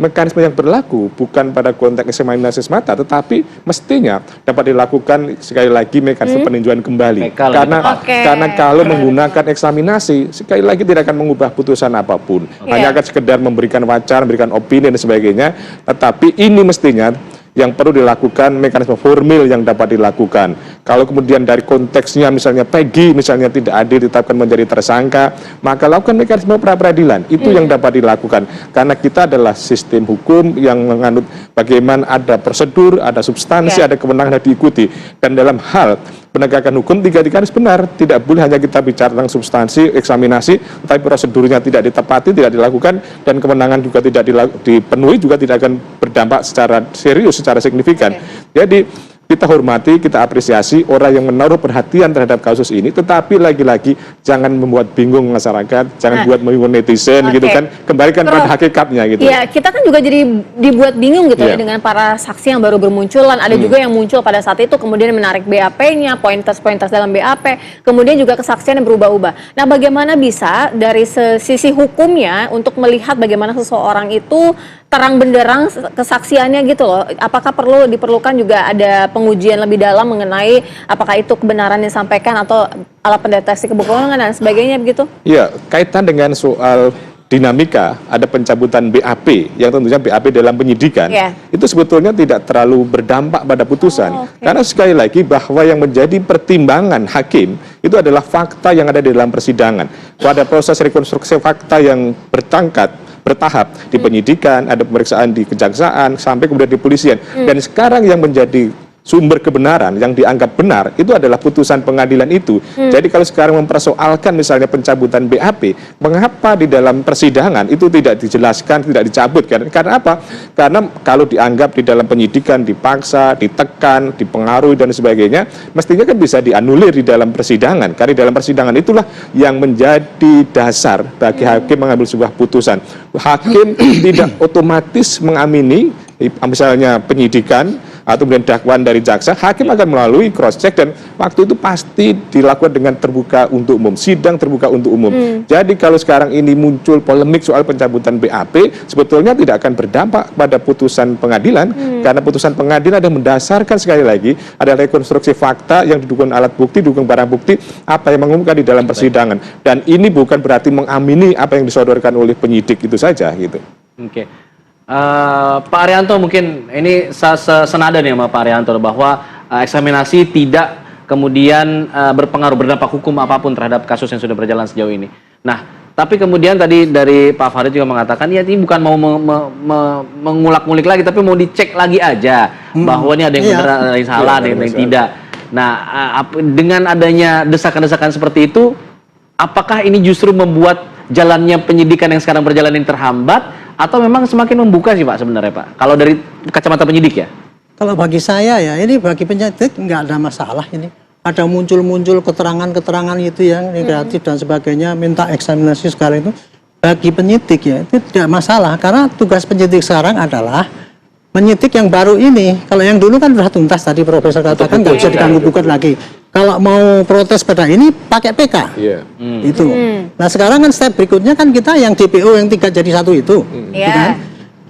Mekanisme yang berlaku bukan pada konteks eksaminasi semata, tetapi mestinya dapat dilakukan sekali lagi mekanisme peninjauan kembali. Karena kalau menggunakan eksaminasi sekali lagi tidak akan mengubah putusan apapun, hanya akan sekedar memberikan wacana, memberikan opini dan sebagainya. Tetapi ini mestinya yang perlu dilakukan mekanisme formil yang dapat dilakukan. Kalau kemudian dari konteksnya misalnya Peggy misalnya tidak adil ditetapkan menjadi tersangka, maka lakukan mekanisme pra-peradilan. Itu yang dapat dilakukan. Karena kita adalah sistem hukum yang menganut bagaimana ada prosedur, ada substansi, ada kewenangan yang diikuti. Dan dalam hal penegakan hukum tiga-tiga harus benar. Tidak boleh hanya kita bicara tentang substansi, eksaminasi, tapi prosedurnya tidak ditepati, tidak dilakukan, dan kewenangan juga tidak dipenuhi, juga tidak akan berdampak secara serius, secara signifikan. Jadi kita hormati, kita apresiasi orang yang menaruh perhatian terhadap kasus ini, tetapi lagi-lagi jangan membuat bingung masyarakat, jangan buat bingung netizen gitu kan, kembalikan pada hakikatnya gitu. Iya, kita kan juga jadi dibuat bingung gitu ya dengan para saksi yang baru bermunculan, ada juga yang muncul pada saat itu kemudian menarik BAP-nya, pointers-pointers dalam BAP, kemudian juga kesaksian yang berubah-ubah. Nah, bagaimana bisa dari sisi hukumnya untuk melihat bagaimana seseorang itu terang benderang kesaksiannya gitu loh, apakah diperlukan juga ada pengujian lebih dalam mengenai apakah itu kebenaran yang disampaikan atau alat pendeteksi kebohongan dan sebagainya begitu? Iya, kaitan dengan soal dinamika, ada pencabutan BAP yang tentunya BAP dalam penyidikan, itu sebetulnya tidak terlalu berdampak pada putusan. Karena sekali lagi bahwa yang menjadi pertimbangan hakim itu adalah fakta yang ada di dalam persidangan. Pada proses rekonstruksi fakta yang bertahap di penyidikan, ada pemeriksaan di kejaksaan, sampai kemudian di polisian. Dan sekarang yang menjadi sumber kebenaran yang dianggap benar itu adalah putusan pengadilan itu. Jadi kalau sekarang mempersoalkan misalnya pencabutan BAP, mengapa di dalam persidangan itu tidak dijelaskan, tidak dicabut kan? Karena apa? Karena kalau dianggap di dalam penyidikan dipaksa, ditekan, dipengaruhi dan sebagainya, mestinya kan bisa dianulir di dalam persidangan. Karena di dalam persidangan itulah yang menjadi dasar bagi hakim mengambil sebuah putusan. Hakim tidak otomatis mengamini misalnya penyidikan atau kemudian dakwaan dari jaksa, hakim akan melalui cross check dan waktu itu pasti dilakukan dengan terbuka untuk umum, sidang terbuka untuk umum. Jadi kalau sekarang ini muncul polemik soal pencabutan BAP, sebetulnya tidak akan berdampak pada putusan pengadilan, karena putusan pengadilan ada mendasarkan sekali lagi ada rekonstruksi fakta yang didukung alat bukti, didukung barang bukti, apa yang mengumumkan di dalam persidangan. Dan ini bukan berarti mengamini apa yang disodorkan oleh penyidik itu saja gitu. Oke. Pak Arianto, mungkin ini senada nih sama Pak Arianto bahwa eksaminasi tidak kemudian berpengaruh, berdampak hukum apapun terhadap kasus yang sudah berjalan sejauh ini. Nah, tapi kemudian tadi dari Pak Farid juga mengatakan ya ini bukan mau mengulak-ngulik lagi, tapi mau dicek lagi aja bahwa ini ada yang benar, ada yang salah, ada yang tidak. Nah, dengan adanya desakan-desakan seperti itu, apakah ini justru membuat jalannya penyidikan yang sekarang berjalan ini terhambat, atau memang semakin membuka sih Pak sebenarnya Pak? Kalau dari kacamata penyidik ya? Kalau bagi saya ya, ini bagi penyidik nggak ada masalah ini. Ada muncul-muncul keterangan-keterangan itu yang negatif dan sebagainya, minta eksaminasi sekarang itu. Bagi penyidik ya, itu tidak masalah. Karena tugas penyidik sekarang adalah penyidik yang baru ini. Kalau yang dulu kan sudah tuntas tadi Profesor katakan nggak bisa diganggu-gugat lagi. Kalau mau protes pada ini pakai PK. Itu. Nah sekarang kan step berikutnya kan kita yang DPO yang 3 jadi 1 itu. Kan?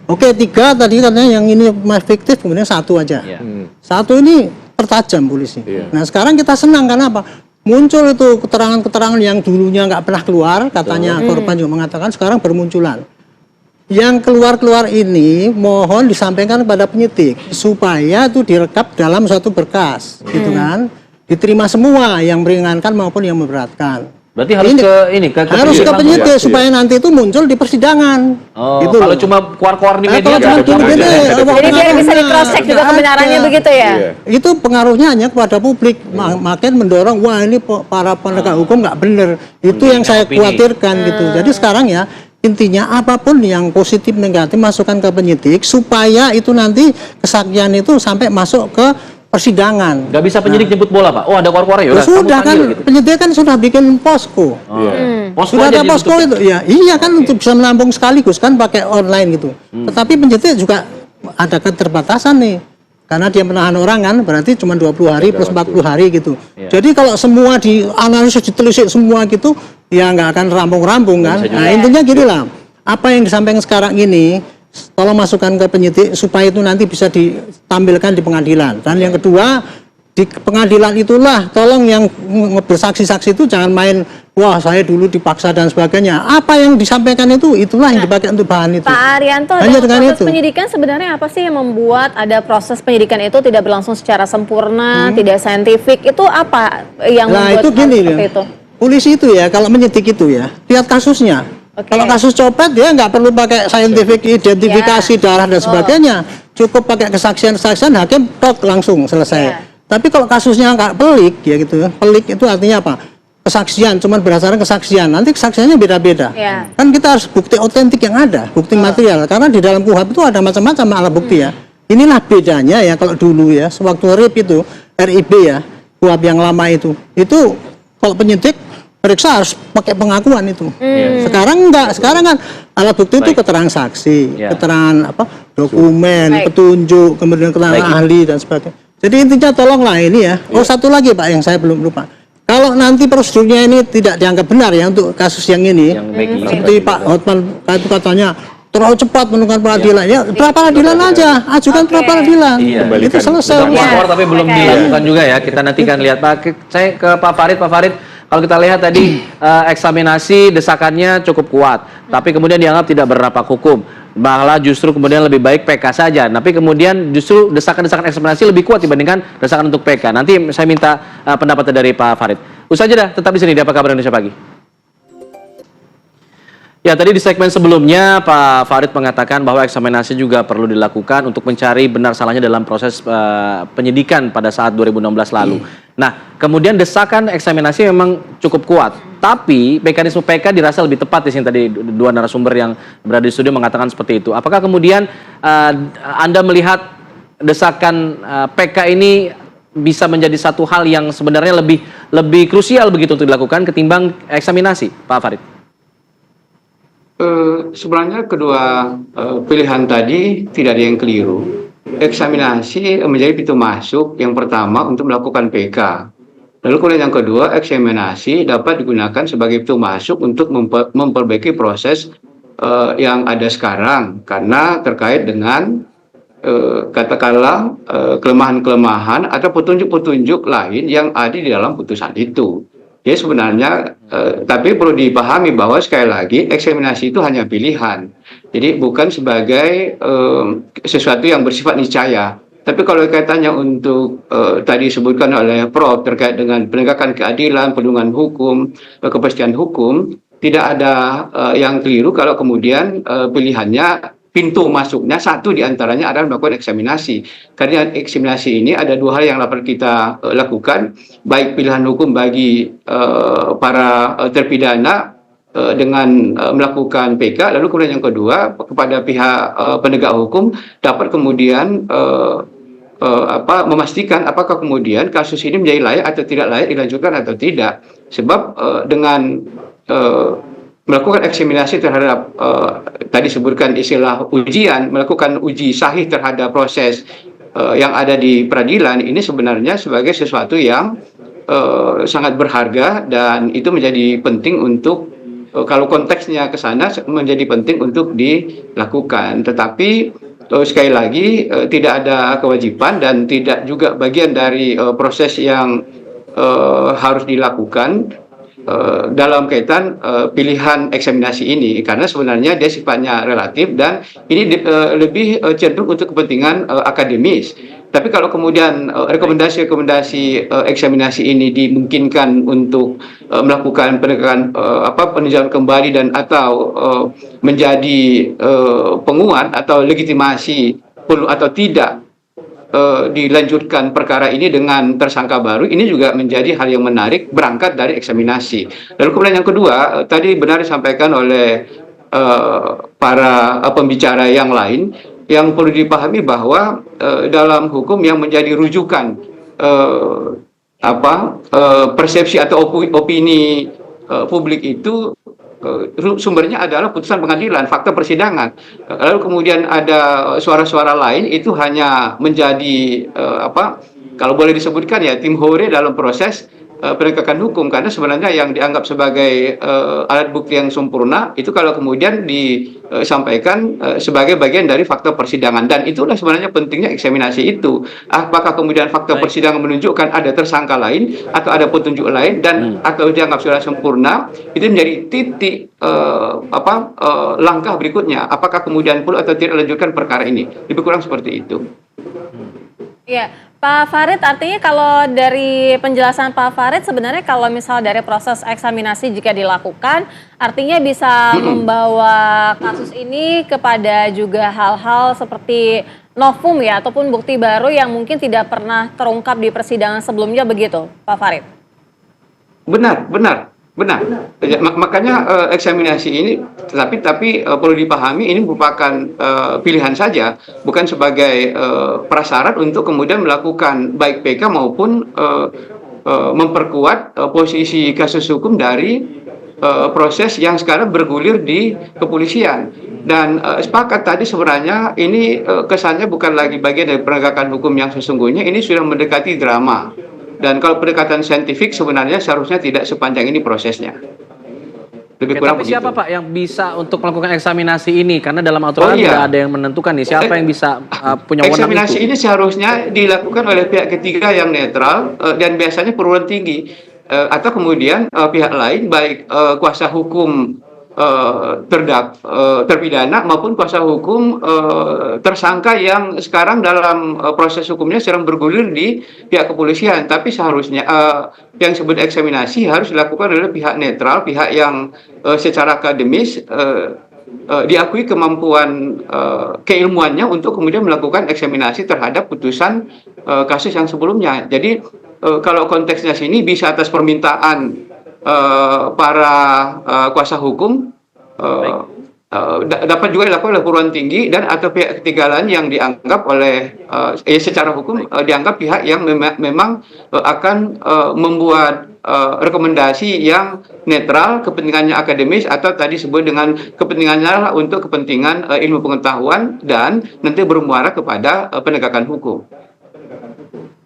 Oke 3 tadi katanya yang ini fiktif, kemudian 1 aja. 1 ini pertajam polisi. Nah sekarang kita senang karena apa? Muncul itu keterangan-keterangan yang dulunya nggak pernah keluar, katanya korban juga mengatakan, sekarang bermunculan. Yang keluar-keluar ini mohon disampaikan kepada penyidik supaya itu direkap dalam suatu berkas, gitu kan? Diterima semua yang meringankan maupun yang memberatkan. Berarti harus harus ke penyidik supaya nanti itu muncul di persidangan. Gitu kalau cuma keluar-keluar di media jadi biar bisa di cross check juga kebenarannya begitu ya. Itu pengaruhnya hanya kepada publik, makin mendorong wah ini para penegak hukum nggak benar. Itu yang saya khawatirkan gitu. Jadi sekarang ya intinya apapun yang positif negatif masukkan ke penyidik supaya itu nanti kesaksian itu sampai masuk ke persidangan. Gak bisa penyidik jemput bola Pak? Oh ada keluar-keluar ya? Sudah kan, gitu. Penyidik kan sudah bikin posko. Sudah ada posko itu. Ya, iya kan untuk bisa menampung sekaligus kan pakai online gitu. Tetapi penyidik juga ada keterbatasan nih. Karena dia menahan orang kan berarti cuma 20 hari plus 40 hari gitu. Jadi kalau semua dianalisis, ditelisik semua gitu, ya nggak akan rampung-rampung kan. Nah intinya gini lah, apa yang disampaikan sekarang ini tolong masukkan ke penyidik supaya itu nanti bisa ditampilkan di pengadilan. Dan yang kedua, di pengadilan itulah tolong yang bersaksi-saksi itu jangan main wah saya dulu dipaksa dan sebagainya. Apa yang disampaikan itu itulah yang dipakai untuk bahan itu. Pak Arianto, proses penyidikan sebenarnya apa sih yang membuat ada proses penyidikan itu tidak berlangsung secara sempurna, tidak saintifik? Itu apa yang membuat itu gini seperti itu? Polisi itu ya kalau menyidik itu ya lihat kasusnya. Kalau kasus copet dia nggak perlu pakai scientific identifikasi darah dan sebagainya, cukup pakai kesaksian-kesaksian hakim tok langsung selesai. Tapi kalau kasusnya nggak pelik ya gitu, pelik itu artinya apa? Kesaksian, cuman berdasarkan kesaksian, nanti kesaksiannya beda-beda. Kan kita harus bukti otentik yang ada, bukti material. Karena di dalam KUHP itu ada macam-macam alat bukti ya. Inilah bedanya ya kalau dulu ya, sewaktu RIB itu, RIB ya, KUHP yang lama itu kalau penyidik periksa harus pakai pengakuan itu. Sekarang enggak, sekarang kan alat bukti itu keterangan saksi, keterangan dokumen, petunjuk, kemudian keterangan ahli dan sebagainya. Jadi intinya tolonglah ini ya. Oh satu lagi Pak yang saya belum lupa. Kalau nanti prosedurnya ini tidak dianggap benar ya untuk kasus yang ini, seperti Pak Hotman itu katanya terlalu cepat menentukan peradilan, ya pra peradilan aja, ajukan pra peradilan, itu selesai. Tapi belum dilakukan juga ya. Kita nanti kan lihat Pak. Saya ke Pak Farid. Kalau kita lihat tadi eksaminasi desakannya cukup kuat, tapi kemudian dianggap tidak berdampak hukum. Malah justru kemudian lebih baik PK saja. Tapi kemudian justru desakan-desakan eksaminasi lebih kuat dibandingkan desakan untuk PK. Nanti saya minta pendapatnya dari Pak Farid. Usai jeda, tetap di sini di Apa Kabar Indonesia Pagi. Ya, tadi di segmen sebelumnya Pak Farid mengatakan bahwa eksaminasi juga perlu dilakukan untuk mencari benar salahnya dalam proses penyidikan pada saat 2016 lalu. Nah, kemudian desakan eksaminasi memang cukup kuat, tapi mekanisme PK dirasa lebih tepat di sini. Tadi dua narasumber yang berada di studio mengatakan seperti itu. Apakah kemudian Anda melihat desakan PK ini bisa menjadi satu hal yang sebenarnya lebih krusial begitu untuk dilakukan ketimbang eksaminasi, Pak Farid? Sebenarnya kedua pilihan tadi tidak ada yang keliru. eksaminasi menjadi pintu masuk yang pertama untuk melakukan PK. Lalu kemudian yang kedua, eksaminasi dapat digunakan sebagai pintu masuk untuk memperbaiki proses yang ada sekarang, karena terkait dengan katakanlah kelemahan-kelemahan atau petunjuk-petunjuk lain yang ada di dalam putusan itu. Jadi sebenarnya, tapi perlu dipahami bahwa sekali lagi eksaminasi itu hanya pilihan. Jadi bukan sebagai sesuatu yang bersifat niscaya. Tapi kalau kaitannya untuk tadi disebutkan oleh Prof terkait dengan penegakan keadilan, perlindungan hukum, kepastian hukum, tidak ada yang keliru kalau kemudian pilihannya, pintu masuknya satu diantaranya adalah melakukan eksaminasi. Karena eksaminasi ini ada dua hal yang dapat kita lakukan, baik pilihan hukum bagi para terpidana dengan melakukan PK, lalu kemudian yang kedua kepada pihak penegak hukum dapat kemudian memastikan apakah kemudian kasus ini menjadi layak atau tidak layak dilanjutkan atau tidak. Sebab dengan melakukan eksaminasi terhadap tadi sebutkan istilah ujian, melakukan uji sahih terhadap proses yang ada di peradilan, ini sebenarnya sebagai sesuatu yang sangat berharga, dan itu menjadi penting untuk kalau konteksnya ke sana menjadi penting untuk dilakukan. Tetapi sekali lagi tidak ada kewajiban dan tidak juga bagian dari proses yang harus dilakukan dalam kaitan pilihan eksaminasi ini, karena sebenarnya dia sifatnya relatif dan ini lebih cenderung untuk kepentingan akademis. Tapi kalau kemudian rekomendasi-rekomendasi eksaminasi ini dimungkinkan untuk melakukan penegakan peninjauan kembali dan atau menjadi penguat atau legitimasi perlu atau tidak dilanjutkan perkara ini dengan tersangka baru, ini juga menjadi hal yang menarik berangkat dari eksaminasi. Lalu kemudian yang kedua, tadi benar disampaikan oleh para pembicara yang lain, yang perlu dipahami bahwa dalam hukum yang menjadi rujukan persepsi atau opini publik itu sumbernya adalah putusan pengadilan, fakta persidangan. Lalu kemudian ada suara-suara lain, itu hanya menjadi kalau boleh disebutkan ya, tim hore dalam proses penegakan hukum, karena sebenarnya yang dianggap sebagai alat bukti yang sempurna itu kalau kemudian disampaikan sebagai bagian dari fakta persidangan, dan itulah sebenarnya pentingnya eksaminasi itu. Apakah kemudian fakta persidangan menunjukkan ada tersangka lain atau ada petunjuk lain dan atau dianggap sudah sempurna, itu menjadi titik langkah berikutnya. Apakah kemudian perlu atau tidak lanjutkan perkara ini? Lebih kurang seperti itu. Ya, Pak Farid, artinya kalau dari penjelasan Pak Farid sebenarnya kalau misal dari proses eksaminasi jika dilakukan, artinya bisa membawa kasus ini kepada juga hal-hal seperti novum ya, ataupun bukti baru yang mungkin tidak pernah terungkap di persidangan sebelumnya, begitu Pak Farid? Benar. Makanya eksaminasi ini, tapi perlu dipahami ini merupakan pilihan saja, bukan sebagai prasyarat untuk kemudian melakukan baik PK maupun memperkuat posisi kasus hukum dari proses yang sekarang bergulir di kepolisian. Dan sepakat tadi sebenarnya ini kesannya bukan lagi bagian dari penegakan hukum yang sesungguhnya, ini sudah mendekati drama. Dan kalau pendekatan saintifik sebenarnya seharusnya tidak sepanjang ini prosesnya. Lebih kurang tapi begitu. siapa Pak yang bisa untuk melakukan eksaminasi ini? Karena dalam aturan tidak ada yang menentukan nih siapa yang bisa punya wewenang itu. Eksaminasi ini seharusnya dilakukan oleh pihak ketiga yang netral dan biasanya perguruan tinggi atau kemudian pihak lain, baik kuasa hukum terpidana maupun kuasa hukum tersangka yang sekarang dalam proses hukumnya sedang bergulir di pihak kepolisian. Tapi seharusnya yang disebut eksaminasi harus dilakukan oleh pihak netral, pihak yang secara akademis diakui kemampuan keilmuannya untuk kemudian melakukan eksaminasi terhadap putusan kasus yang sebelumnya. Jadi kalau konteksnya sini bisa atas permintaan para kuasa hukum dapat juga dilakukan oleh perguruan tinggi dan atau pihak ketiga lain yang dianggap oleh secara hukum dianggap pihak yang memang akan membuat rekomendasi yang netral, kepentingannya akademis atau tadi disebut dengan kepentingannya untuk kepentingan ilmu pengetahuan dan nanti bermuara kepada penegakan hukum.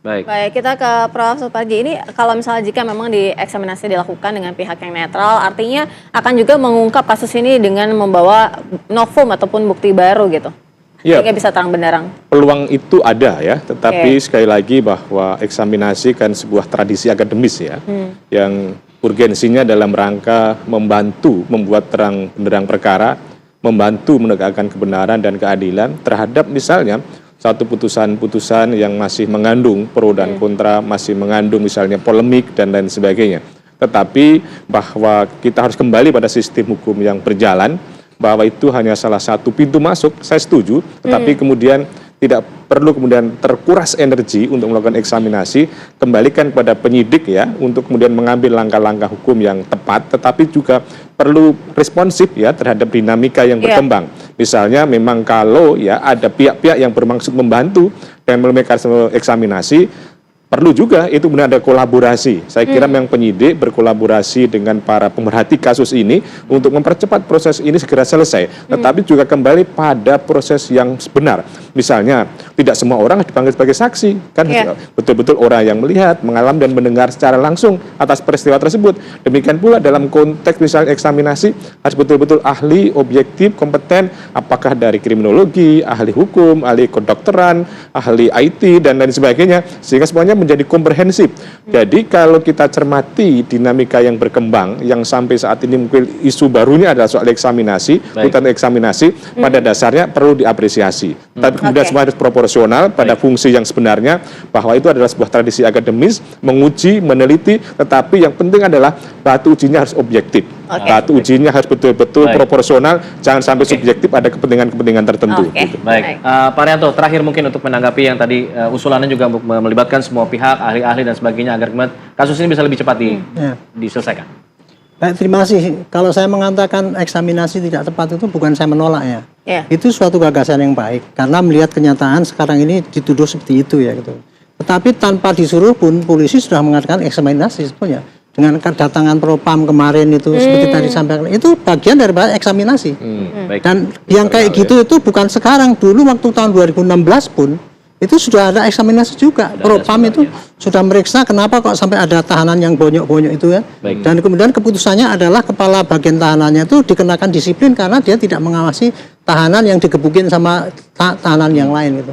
Baik, kita ke Prof. Suparji. Ini kalau misalnya jika memang eksaminasi dilakukan dengan pihak yang netral, artinya akan juga mengungkap kasus ini dengan membawa novum ataupun bukti baru gitu. Ya, sehingga bisa terang benderang. Peluang itu ada ya, tetapi sekali lagi bahwa eksaminasi kan sebuah tradisi akademis ya, yang urgensinya dalam rangka membantu membuat terang benderang perkara, membantu menegakkan kebenaran dan keadilan terhadap misalnya satu putusan-putusan yang masih mengandung pro dan kontra, masih mengandung misalnya polemik dan lain sebagainya. Tetapi bahwa kita harus kembali pada sistem hukum yang berjalan, bahwa itu hanya salah satu pintu masuk, saya setuju, tetapi kemudian tidak perlu kemudian terkuras energi untuk melakukan eksaminasi, kembalikan pada penyidik ya, untuk kemudian mengambil langkah-langkah hukum yang tepat, tetapi juga perlu responsif ya terhadap dinamika yang berkembang. Misalnya memang kalau ya ada pihak-pihak yang bermaksud membantu dan melalui mekanisme eksaminasi, perlu juga itu benar ada kolaborasi. Saya kira memang penyidik berkolaborasi dengan para pemerhati kasus ini untuk mempercepat proses ini segera selesai. Tetapi juga kembali pada proses yang benar. Misalnya tidak semua orang dipanggil sebagai saksi, kan betul-betul orang yang melihat, mengalami dan mendengar secara langsung atas peristiwa tersebut. Demikian pula dalam konteks misalnya eksaminasi harus betul-betul ahli, objektif, kompeten, apakah dari kriminologi, ahli hukum, ahli kedokteran, ahli IT dan lain sebagainya, sehingga semuanya menjadi komprehensif. Jadi kalau kita cermati dinamika yang berkembang, yang sampai saat ini mungkin isu barunya adalah soal eksaminasi, hutan eksaminasi, pada dasarnya perlu diapresiasi. Tapi kemudian semua harus proporsional pada fungsi yang sebenarnya, bahwa itu adalah sebuah tradisi akademis, menguji, meneliti, tetapi yang penting adalah batu ujinya harus objektif. Batu ujinya harus betul-betul proporsional, jangan sampai subjektif ada kepentingan-kepentingan tertentu. Gitu. Baik, Pak Rianto, terakhir mungkin untuk menanggapi yang tadi usulannya juga untuk melibatkan semua pihak, ahli-ahli dan sebagainya agar kasus ini bisa lebih cepat diselesaikan. Baik, terima kasih. Kalau saya mengatakan eksaminasi tidak tepat itu bukan saya menolak ya. Itu suatu gagasan yang baik karena melihat kenyataan sekarang ini dituduh seperti itu ya gitu. Tetapi tanpa disuruh pun polisi sudah mengatakan eksaminasi sebetulnya. Dengan kedatangan Propam kemarin itu seperti tadi sampaikan itu bagian daripada eksaminasi. Dan yang kayak gitu itu bukan sekarang, dulu waktu tahun 2016 pun itu sudah ada eksaminasi juga. Propam itu sudah meriksa kenapa kok sampai ada tahanan yang bonyok-bonyok itu ya. Dan kemudian keputusannya adalah kepala bagian tahanannya itu dikenakan disiplin karena dia tidak mengawasi tahanan yang digebukin sama tahanan yang lain gitu.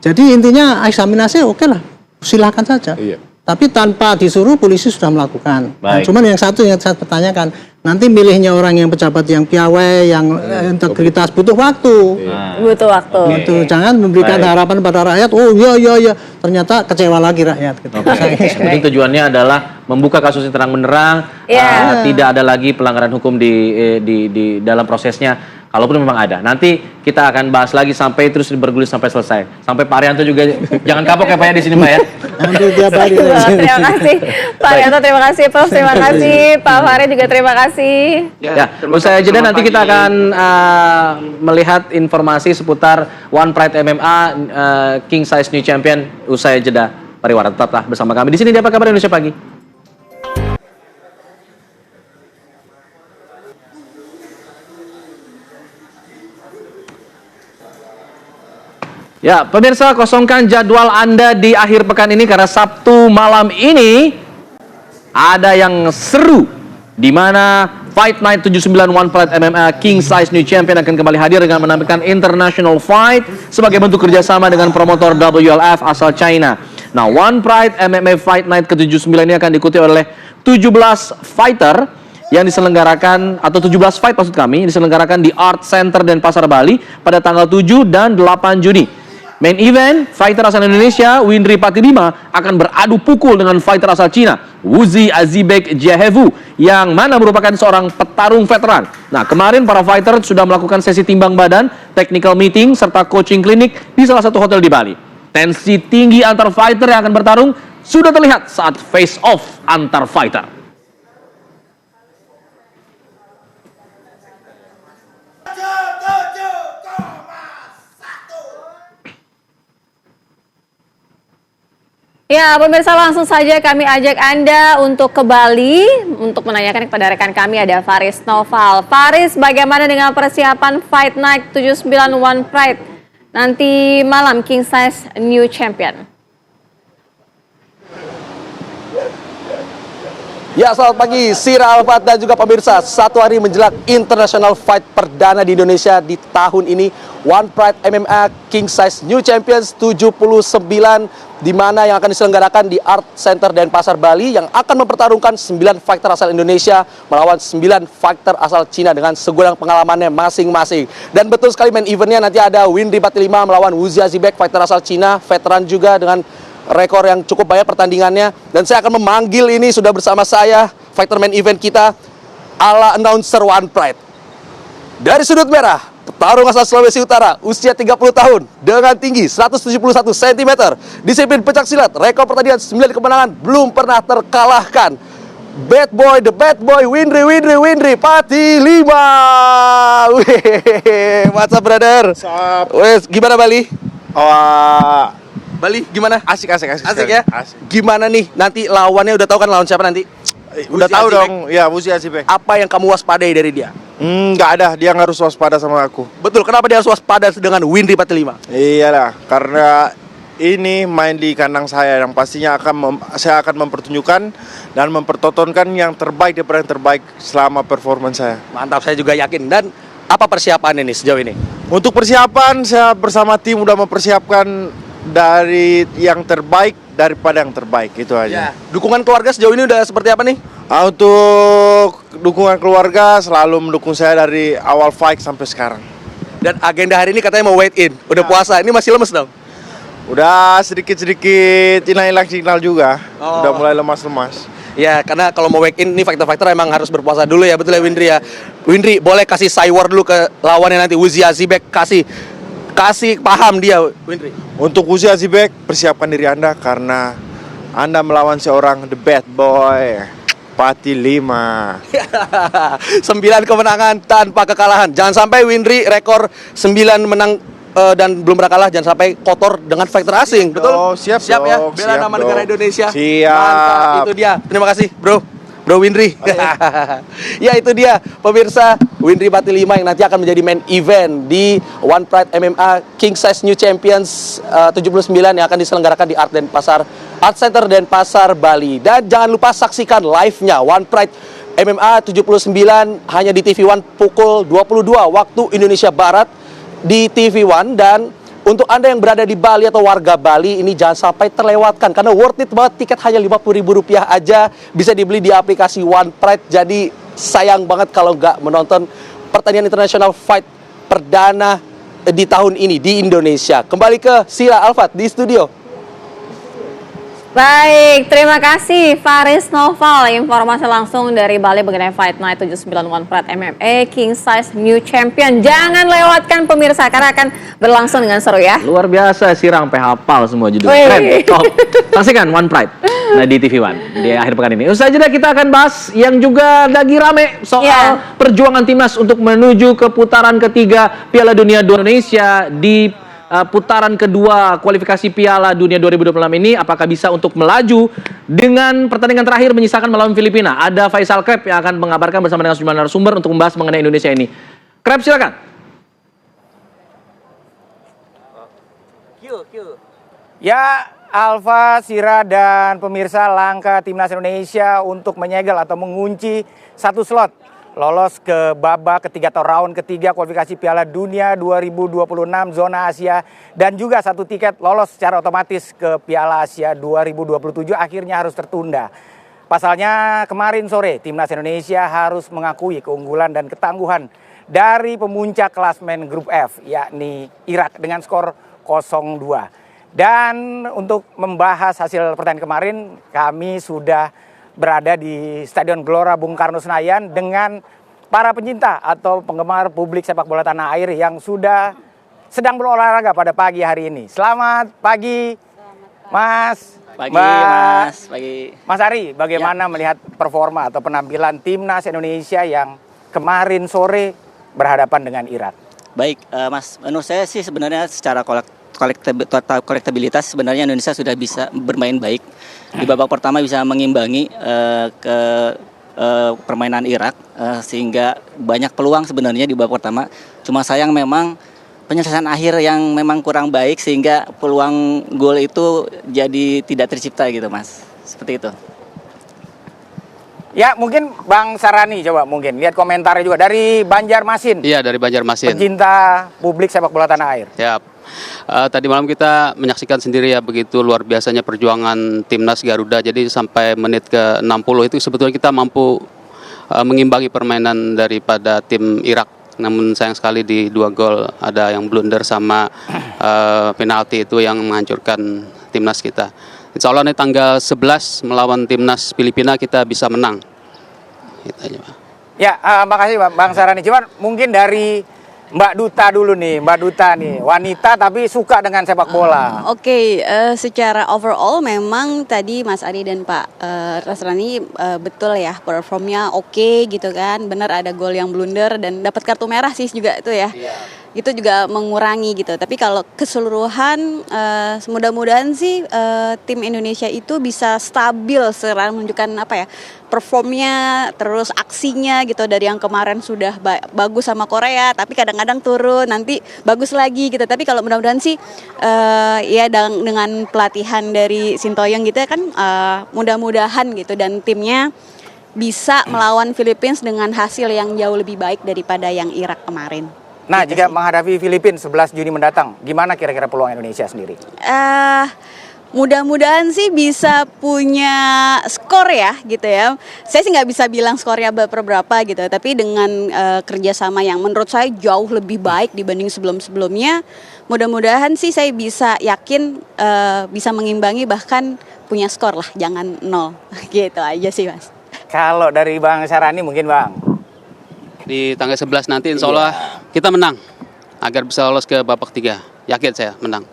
Jadi intinya eksaminasi oke lah, silakan saja. Tapi tanpa disuruh polisi sudah melakukan. Nah, cuman yang satu yang saya pertanyakan, nanti milihnya orang yang pejabat yang piawai, yang integritas butuh waktu. Butuh waktu. Gitu. Jangan memberikan harapan pada rakyat. Oh iya, ternyata kecewa lagi rakyat. Gitu. Jadi tujuannya adalah membuka kasus yang terang benderang, tidak ada lagi pelanggaran hukum di dalam prosesnya. Kalaupun memang ada, nanti kita akan bahas lagi sampai terus bergulir sampai selesai. Sampai Pak Rianto juga jangan kapok ya Pak ya di sini Pak ya. Terima kasih Pak Rianto, terima kasih Prof, terima kasih Pak Fahri juga terima kasih. Ya, usai jeda nanti kita akan melihat informasi seputar One Pride MMA King Size New Champion usai jeda pariwara. Tetaplah bersama kami di sini di Apa Kabar Indonesia Pagi. Ya, pemirsa, kosongkan jadwal Anda di akhir pekan ini karena Sabtu malam ini ada yang seru di mana Fight Night 79 One Pride MMA King Size New Champion akan kembali hadir dengan menampilkan international fight sebagai bentuk kerjasama dengan promotor WLF asal China. Nah, One Pride MMA Fight Night ke-79 ini akan diikuti oleh 17 fighter yang diselenggarakan, atau 17 fight maksud kami, diselenggarakan di Art Center Denpasar, Bali pada tanggal 7 dan 8 Juni. Main event, fighter asal Indonesia, Windri Patilima akan beradu pukul dengan fighter asal Cina, Wuzi Azibek Jiahevu, yang mana merupakan seorang petarung veteran. Nah, kemarin para fighter sudah melakukan sesi timbang badan, technical meeting, serta coaching klinik di salah satu hotel di Bali. Tensi tinggi antar fighter yang akan bertarung sudah terlihat saat face off antar fighter. Ya, pemirsa langsung saja kami ajak Anda untuk ke Bali untuk menanyakan kepada rekan kami ada Faris Noval. Faris, bagaimana dengan persiapan Fight Night 791 Pride nanti malam King Size New Champion? Ya, selamat pagi Sira Alfat dan juga pemirsa. Satu hari menjelang International Fight perdana di Indonesia di tahun ini, One Pride MMA King Size New Champions 79 di mana yang akan diselenggarakan di Art Center Denpasar Bali yang akan mempertarungkan 9 fighter asal Indonesia melawan 9 fighter asal Cina dengan segudang pengalamannya masing-masing. Dan betul sekali main eventnya nanti ada Winry 45 melawan Wu Ziazibek, fighter asal Cina, veteran juga dengan rekor yang cukup banyak pertandingannya. Dan saya akan memanggil ini sudah bersama saya fighter main event kita ala announcer One Pride. Dari sudut merah, petarung asal Sulawesi Utara, usia 30 tahun, dengan tinggi 171 cm, disiplin pencak silat, rekor pertandingan 9 kemenangan, belum pernah terkalahkan. Bad boy, the bad boy, Winry, Pati 5. What's up, brother? Wes, gimana Bali? Bali gimana? Asik ya? Asik. Gimana nih? Nanti lawannya udah tahu kan lawan siapa nanti? Udah tahu dong, ya Wu Ziazibek. Apa yang kamu waspadai dari dia? Nggak ada, dia nggak harus waspada sama aku. Betul, kenapa dia harus waspada dengan Winry 45? Iyalah, karena ini main di kandang saya yang pastinya saya akan mempertunjukkan dan mempertontonkan yang terbaik daripada yang terbaik selama performance saya. Mantap, saya juga yakin. Dan apa persiapan ini sejauh ini? Untuk persiapan, saya bersama tim udah mempersiapkan dari yang terbaik daripada yang terbaik, itu aja. Ya. Dukungan keluarga sejauh ini udah seperti apa nih? Untuk dukungan keluarga selalu mendukung saya dari awal fight sampai sekarang. Dan agenda hari ini katanya mau weight in, udah puasa, ini masih lemes dong? Udah sedikit-sedikit hilang signal juga, udah mulai lemas-lemas. Ya, karena kalau mau weight in, ini fighter-fighter emang harus berpuasa dulu ya, betul ya Winry ya? Winry, boleh kasih cywar dulu ke lawannya nanti, Wu Ziazibek, kasih paham dia, Winry. Untuk Wu Ziazibek, persiapkan diri Anda karena Anda melawan seorang the bad boy, Pati 5. 9 kemenangan tanpa kekalahan. Jangan sampai Winry rekor 9 menang dan belum pernah kalah, jangan sampai kotor dengan fighter asing, betul? Oh, siap ya, dong, bela nama negara Indonesia. Siap. Mantap, itu dia. Terima kasih, Bro Winry. Ya, itu dia pemirsa, Winry 45 yang nanti akan menjadi main event di One Pride MMA King Size New Champions 79 yang akan diselenggarakan di Art Center Denpasar Bali. Dan jangan lupa saksikan live-nya One Pride MMA 79 hanya di TV One pukul 22 waktu Indonesia Barat di TV One. Dan untuk Anda yang berada di Bali atau warga Bali, ini jangan sampai terlewatkan karena worth it banget, tiket hanya Rp50.000 aja, bisa dibeli di aplikasi One Pride. Jadi sayang banget kalau nggak menonton pertandingan International Fight perdana di tahun ini di Indonesia. Kembali ke Sira Alfat di studio. Baik, terima kasih Faris Noval, informasi langsung dari Bali mengenai Fight Night 791 Pride MMA King Size New Champion. Jangan lewatkan pemirsa karena akan berlangsung dengan seru ya. Luar biasa, Sira sampai hafal semua judul. Keren, top. Saksikan One Pride di TV One di akhir pekan ini. Usai jeda kita akan bahas yang juga lagi rame soal perjuangan timnas untuk menuju ke putaran ketiga Piala Dunia Indonesia di putaran kedua kualifikasi Piala Dunia 2026 ini. Apakah bisa untuk melaju dengan pertandingan terakhir menyisakan melawan Filipina? Ada Faisal Kreb yang akan mengabarkan bersama dengan sejumlah narasumber untuk membahas mengenai Indonesia ini. Kreb, silakan. Ya, Alfa, Sira, dan pemirsa, langkah timnas Indonesia untuk menyegel atau mengunci satu slot lolos ke babak ketiga atau round ketiga kualifikasi Piala Dunia 2026 zona Asia dan juga satu tiket lolos secara otomatis ke Piala Asia 2027 akhirnya harus tertunda. Pasalnya kemarin sore timnas Indonesia harus mengakui keunggulan dan ketangguhan dari pemuncak klasmen grup F yakni Irak dengan skor 0-2. Dan untuk membahas hasil pertandingan kemarin kami sudah berada di Stadion Gelora Bung Karno Senayan dengan para pencinta atau penggemar publik sepak bola tanah air yang sudah sedang berolahraga pada pagi hari ini. Selamat pagi, Mas. Pagi, Mas. Pagi. Mas Ari, bagaimana melihat performa atau penampilan timnas Indonesia yang kemarin sore berhadapan dengan Irak? Baik, Mas. Menurut saya sih sebenarnya secara total kolektabilitas sebenarnya Indonesia sudah bisa bermain baik. Di babak pertama bisa mengimbangi permainan Irak sehingga banyak peluang sebenarnya di babak pertama. Cuma sayang memang penyelesaian akhir yang memang kurang baik sehingga peluang gol itu jadi tidak tercipta gitu Mas. Seperti itu. Ya mungkin Bang Sarani coba mungkin lihat komentarnya juga dari Banjarmasin. Iya dari Banjarmasin. Pencinta publik sepak bola tanah air. Ya. Tadi malam kita menyaksikan sendiri ya begitu luar biasanya perjuangan timnas Garuda. Jadi sampai menit ke 60 itu sebetulnya kita mampu mengimbangi permainan daripada tim Irak. Namun sayang sekali di 2 gol ada yang blunder sama penalti itu yang menghancurkan timnas kita. Insya Allah nih tanggal 11 melawan timnas Filipina kita bisa menang. Gitu aja, Pak. Ya, makasih Bang Sarani. Cuman mungkin dari Mbak Duta dulu nih, Mbak Duta nih, wanita tapi suka dengan sepak bola. Oke, secara overall memang tadi Mas Ari dan Pak Rasrani betul ya, performnya oke gitu kan. Benar ada gol yang blunder dan dapat kartu merah sih juga itu ya. Itu juga mengurangi gitu. Tapi kalau keseluruhan mudah-mudahan sih tim Indonesia itu bisa stabil secara menunjukkan apa ya, performnya terus aksinya gitu dari yang kemarin sudah bagus sama Korea tapi kadang-kadang turun nanti bagus lagi gitu. Tapi kalau mudah-mudahan sih ya dengan pelatihan dari Sintayong gitu ya kan mudah-mudahan gitu dan timnya bisa melawan Filipina dengan hasil yang jauh lebih baik daripada yang Irak kemarin. Nah, jika menghadapi Filipina 11 Juni mendatang, gimana kira-kira peluang Indonesia sendiri? Mudah-mudahan sih bisa punya skor ya gitu ya. Saya sih nggak bisa bilang skornya berapa gitu, tapi dengan kerjasama yang menurut saya jauh lebih baik dibanding sebelum-sebelumnya, mudah-mudahan sih saya bisa yakin bisa mengimbangi bahkan punya skor lah, jangan 0 gitu aja sih Mas. Kalau dari Bang Sarani mungkin Bang? Di tanggal 11 nanti insya Allah kita menang agar bisa lolos ke babak 3. Yakin saya menang.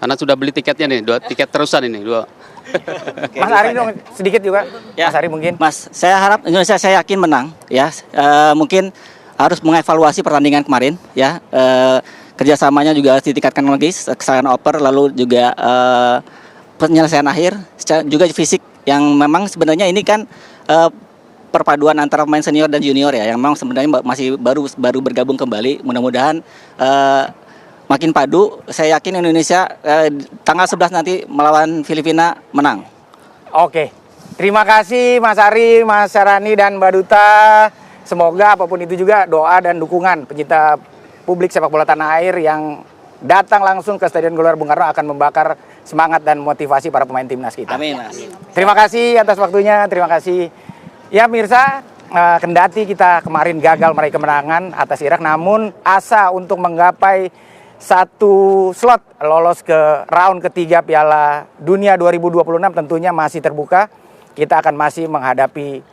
Karena sudah beli tiketnya nih, 2 tiket terusan ini, 2. Mas Ari dong sedikit juga. Ya. Mas Ari mungkin. Mas, saya harap Indonesia saya yakin menang ya. Mungkin harus mengevaluasi pertandingan kemarin ya. Kerjasamanya juga harus ditingkatkan lagi, kesalahan oper lalu juga penyelesaian akhir juga fisik yang memang sebenarnya ini kan perpaduan antara pemain senior dan junior ya, yang memang sebenarnya masih baru bergabung kembali. Mudah-mudahan makin padu. Saya yakin Indonesia tanggal 11 nanti melawan Filipina menang. Oke, terima kasih Mas Ari, Mas Sarani dan Mbak Duta. Semoga apapun itu juga doa dan dukungan pencinta publik sepak bola tanah air yang datang langsung ke Stadion Gelora Bung Karno akan membakar semangat dan motivasi para pemain timnas kita. Amin, Mas. Terima kasih atas waktunya, terima kasih. Ya Mirsa, kendati kita kemarin gagal meraih kemenangan atas Irak, namun asa untuk menggapai 1 slot lolos ke round ketiga Piala Dunia 2026 tentunya masih terbuka. Kita akan masih menghadapi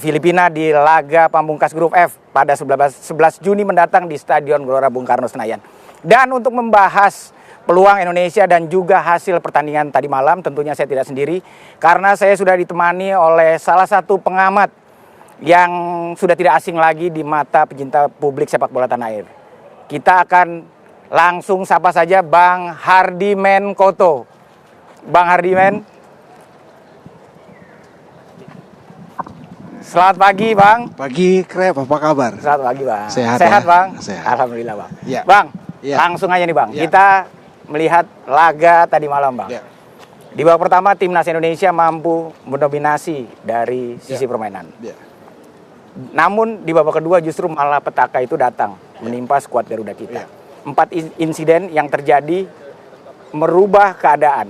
Filipina di laga pamungkas grup F pada 11 Juni mendatang di Stadion Gelora Bung Karno Senayan. Dan untuk membahas peluang Indonesia dan juga hasil pertandingan tadi malam, tentunya saya tidak sendiri karena saya sudah ditemani oleh salah satu pengamat yang sudah tidak asing lagi di mata pecinta publik sepak bola tanah air. Kita akan langsung sapa saja Bang Hardiman Koto. Bang Hardiman, selamat pagi Bang. Pagi Krep, apa kabar? Selamat pagi Bang. Sehat ya? Bang? Sehat. Alhamdulillah Bang. Ya. Bang, ya. Langsung aja nih Bang. Ya. Kita melihat laga tadi malam Bang. Ya. Di babak pertama timnas Indonesia mampu mendominasi dari sisi permainan. Ya. Namun di babak kedua justru malah petaka itu datang menimpa skuad Garuda kita. 4 insiden yang terjadi merubah keadaan.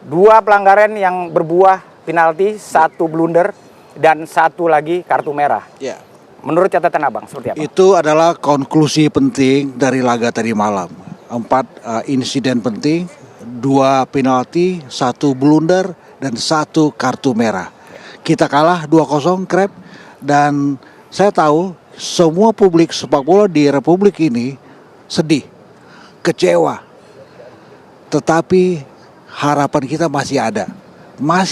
2 pelanggaran yang berbuah penalti, 1 blunder dan 1 lagi kartu merah. Ya. Menurut catatan Abang seperti apa? Itu adalah konklusi penting dari laga tadi malam. 4 insiden penting, 2 penalti, 1 blunder dan 1 kartu merah. Kita kalah 2-0 Krep, dan saya tahu semua publik sepak bola di Republik ini sedih, kecewa. Tetapi harapan kita masih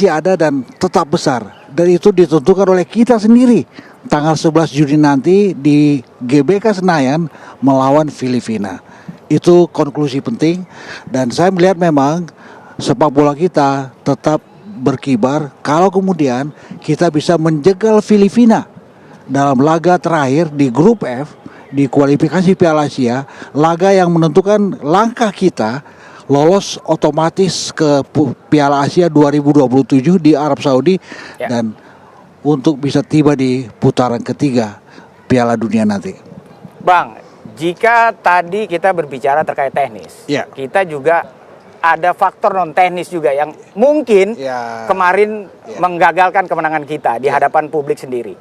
ada dan tetap besar. Dan itu ditentukan oleh kita sendiri. Tanggal 11 Juni nanti di GBK Senayan melawan Filipina. Itu konklusi penting, dan saya melihat memang sepak bola kita tetap berkibar kalau kemudian kita bisa menjegal Filipina dalam laga terakhir di grup F di kualifikasi Piala Asia, laga yang menentukan langkah kita lolos otomatis ke Piala Asia 2027 di Arab Saudi dan untuk bisa tiba di putaran ketiga Piala Dunia nanti. Bang, jika tadi kita berbicara terkait teknis, kita juga ada faktor non teknis juga yang mungkin kemarin menggagalkan kemenangan kita di hadapan publik sendiri.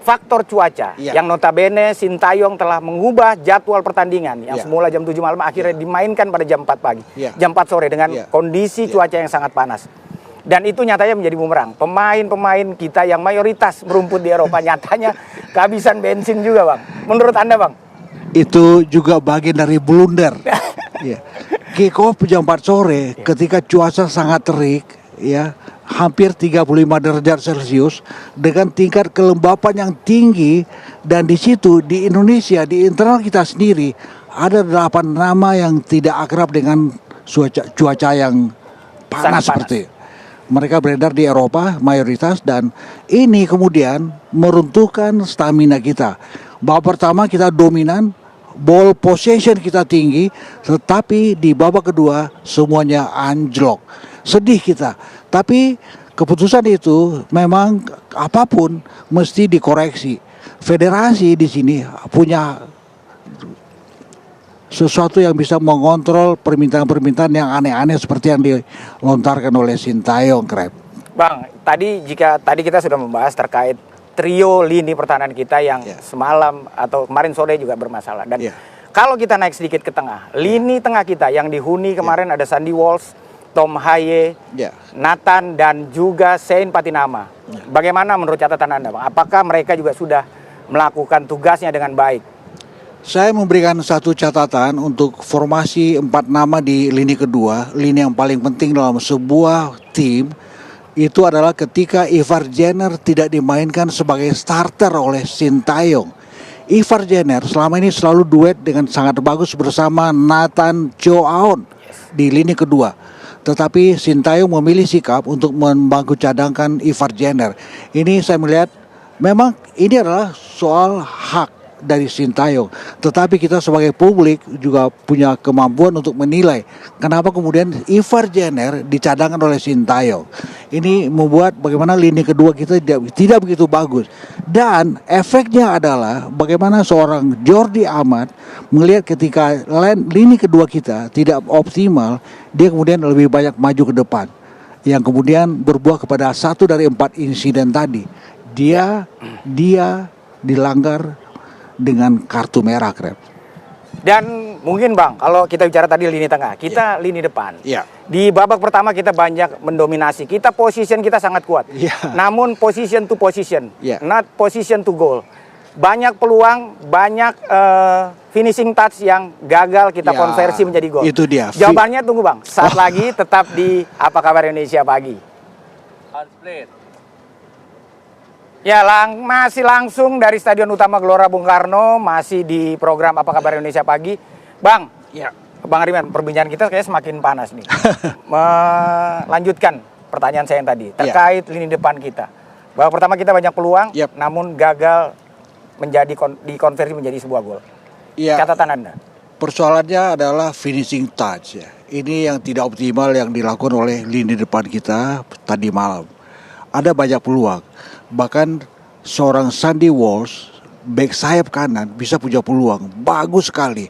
Faktor cuaca yang notabene Sintayong telah mengubah jadwal pertandingan yang semula jam 7 malam akhirnya dimainkan pada jam 4 pagi, jam 4 sore dengan kondisi cuaca yang sangat panas. Dan itu nyatanya menjadi bumerang. Pemain-pemain kita yang mayoritas merumput di Eropa nyatanya kehabisan bensin juga, Bang. Menurut Anda, Bang? Itu juga bagian dari blunder. Kick off jam 4 sore ketika cuaca sangat terik, hampir 35 derajat Celcius dengan tingkat kelembapan yang tinggi, dan di situ di Indonesia di internal kita sendiri ada 8 nama yang tidak akrab dengan cuaca yang panas seperti itu. Mereka beredar di Eropa mayoritas, dan ini kemudian meruntuhkan stamina kita. Babak pertama kita dominan, ball possession kita tinggi, tetapi di babak kedua semuanya anjlok. Sedih kita. Tapi keputusan itu memang apapun mesti dikoreksi. Federasi di sini punya sesuatu yang bisa mengontrol permintaan-permintaan yang aneh-aneh seperti yang dilontarkan oleh Sintayong, Krep. Bang, tadi kita sudah membahas terkait trio lini pertahanan kita yang semalam atau kemarin sore juga bermasalah. Dan kalau kita naik sedikit ke tengah, lini tengah kita yang dihuni kemarin ada Sandy Walsh, Tom Haye, Nathan, dan juga Sein Patinama. Bagaimana menurut catatan Anda, Bang? Apakah mereka juga sudah melakukan tugasnya dengan baik? Saya memberikan satu catatan untuk formasi 4 nama di lini kedua. Lini yang paling penting dalam sebuah tim itu adalah ketika Ivar Jenner tidak dimainkan sebagai starter oleh Sintayong. Ivar Jenner selama ini selalu duet dengan sangat bagus bersama Nathan Chow Aon di lini kedua. Tetapi Sintayong memilih sikap untuk membangku cadangkan Ivar Jenner. Ini saya melihat memang ini adalah soal hak dari Sintayong, tetapi kita sebagai publik juga punya kemampuan untuk menilai kenapa kemudian Ivar Jenner dicadangkan oleh Sintayong. Ini membuat bagaimana lini kedua kita tidak begitu bagus, dan efeknya adalah bagaimana seorang Jordi Amat melihat ketika lini kedua kita tidak optimal, dia kemudian lebih banyak maju ke depan, yang kemudian berbuah kepada 1 dari 4 insiden tadi. Dia dilanggar dengan kartu merah, Krep. Dan mungkin, Bang, kalau kita bicara tadi lini tengah, kita lini depan. Di babak pertama kita banyak mendominasi. Position kita sangat kuat. Namun position to position, not position to goal. Banyak peluang, banyak finishing touch yang gagal kita konversi menjadi gol. Itu dia. Jawabannya tunggu, Bang. Saat lagi tetap di Apa Kabar Indonesia Pagi. Ya, masih langsung dari Stadion Utama Gelora Bung Karno, masih di program Apa Kabar Indonesia Pagi. Bang, Bang Riman, perbincangan kita kayaknya semakin panas nih. Melanjutkan pertanyaan saya yang tadi, terkait lini depan kita. Bahwa pertama kita banyak peluang, namun gagal dikonversi menjadi sebuah gol. Catatan Anda? Persoalannya adalah finishing touch. Ini yang tidak optimal yang dilakukan oleh lini depan kita tadi malam. Ada banyak peluang. Bahkan seorang Sandy Walsh, back sayap kanan, bisa punya peluang. Bagus sekali.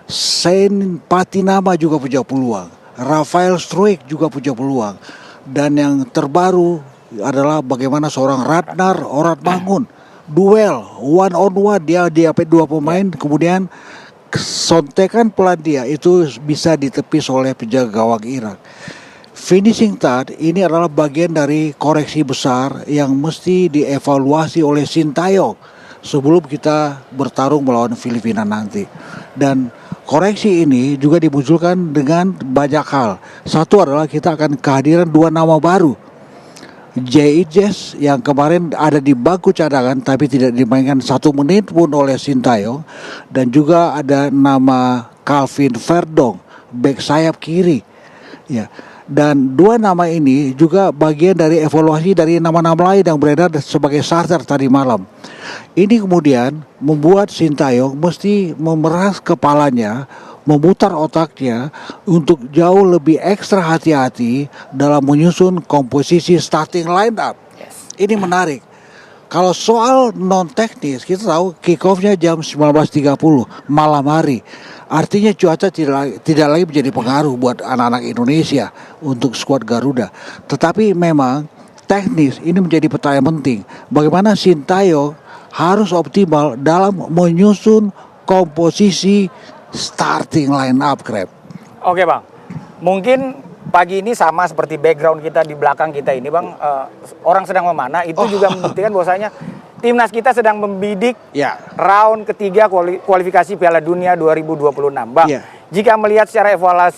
Sein Patinama juga punya peluang. Rafael Struijk juga punya peluang. Dan yang terbaru adalah bagaimana seorang Ratnar Oratmangun. Duel, one on one, dia dapat 2 pemain, kemudian sontekan pelan dia, itu bisa ditepis oleh penjaga gawang Irak. Finishing touch ini adalah bagian dari koreksi besar yang mesti dievaluasi oleh Sintayong sebelum kita bertarung melawan Filipina nanti. Dan koreksi ini juga dimunculkan dengan banyak hal. Satu adalah kita akan kehadiran 2 nama baru. Jez yang kemarin ada di bangku cadangan tapi tidak dimainkan 1 menit pun oleh Sintayong, dan juga ada nama Calvin Verdong, bek sayap kiri. Ya. Dan dua nama ini juga bagian dari evaluasi dari nama-nama lain yang beredar sebagai starter tadi malam. Ini kemudian membuat Sintayong mesti memeras kepalanya, memutar otaknya untuk jauh lebih ekstra hati-hati dalam menyusun komposisi starting line up. Ini menarik. Kalau soal non teknis, kita tahu kick off-nya jam 19.30 malam hari. Artinya cuaca tidak lagi menjadi pengaruh buat anak-anak Indonesia untuk skuad Garuda. Tetapi memang teknis ini menjadi pertanyaan penting. Bagaimana Sintayong harus optimal dalam menyusun komposisi starting line up, Krep. Oke Bang, mungkin pagi ini sama seperti background kita di belakang kita ini Bang, orang sedang memanah, itu juga membuktikan bahwasanya timnas kita sedang membidik round ketiga kualifikasi Piala Dunia 2026. Bang, jika melihat secara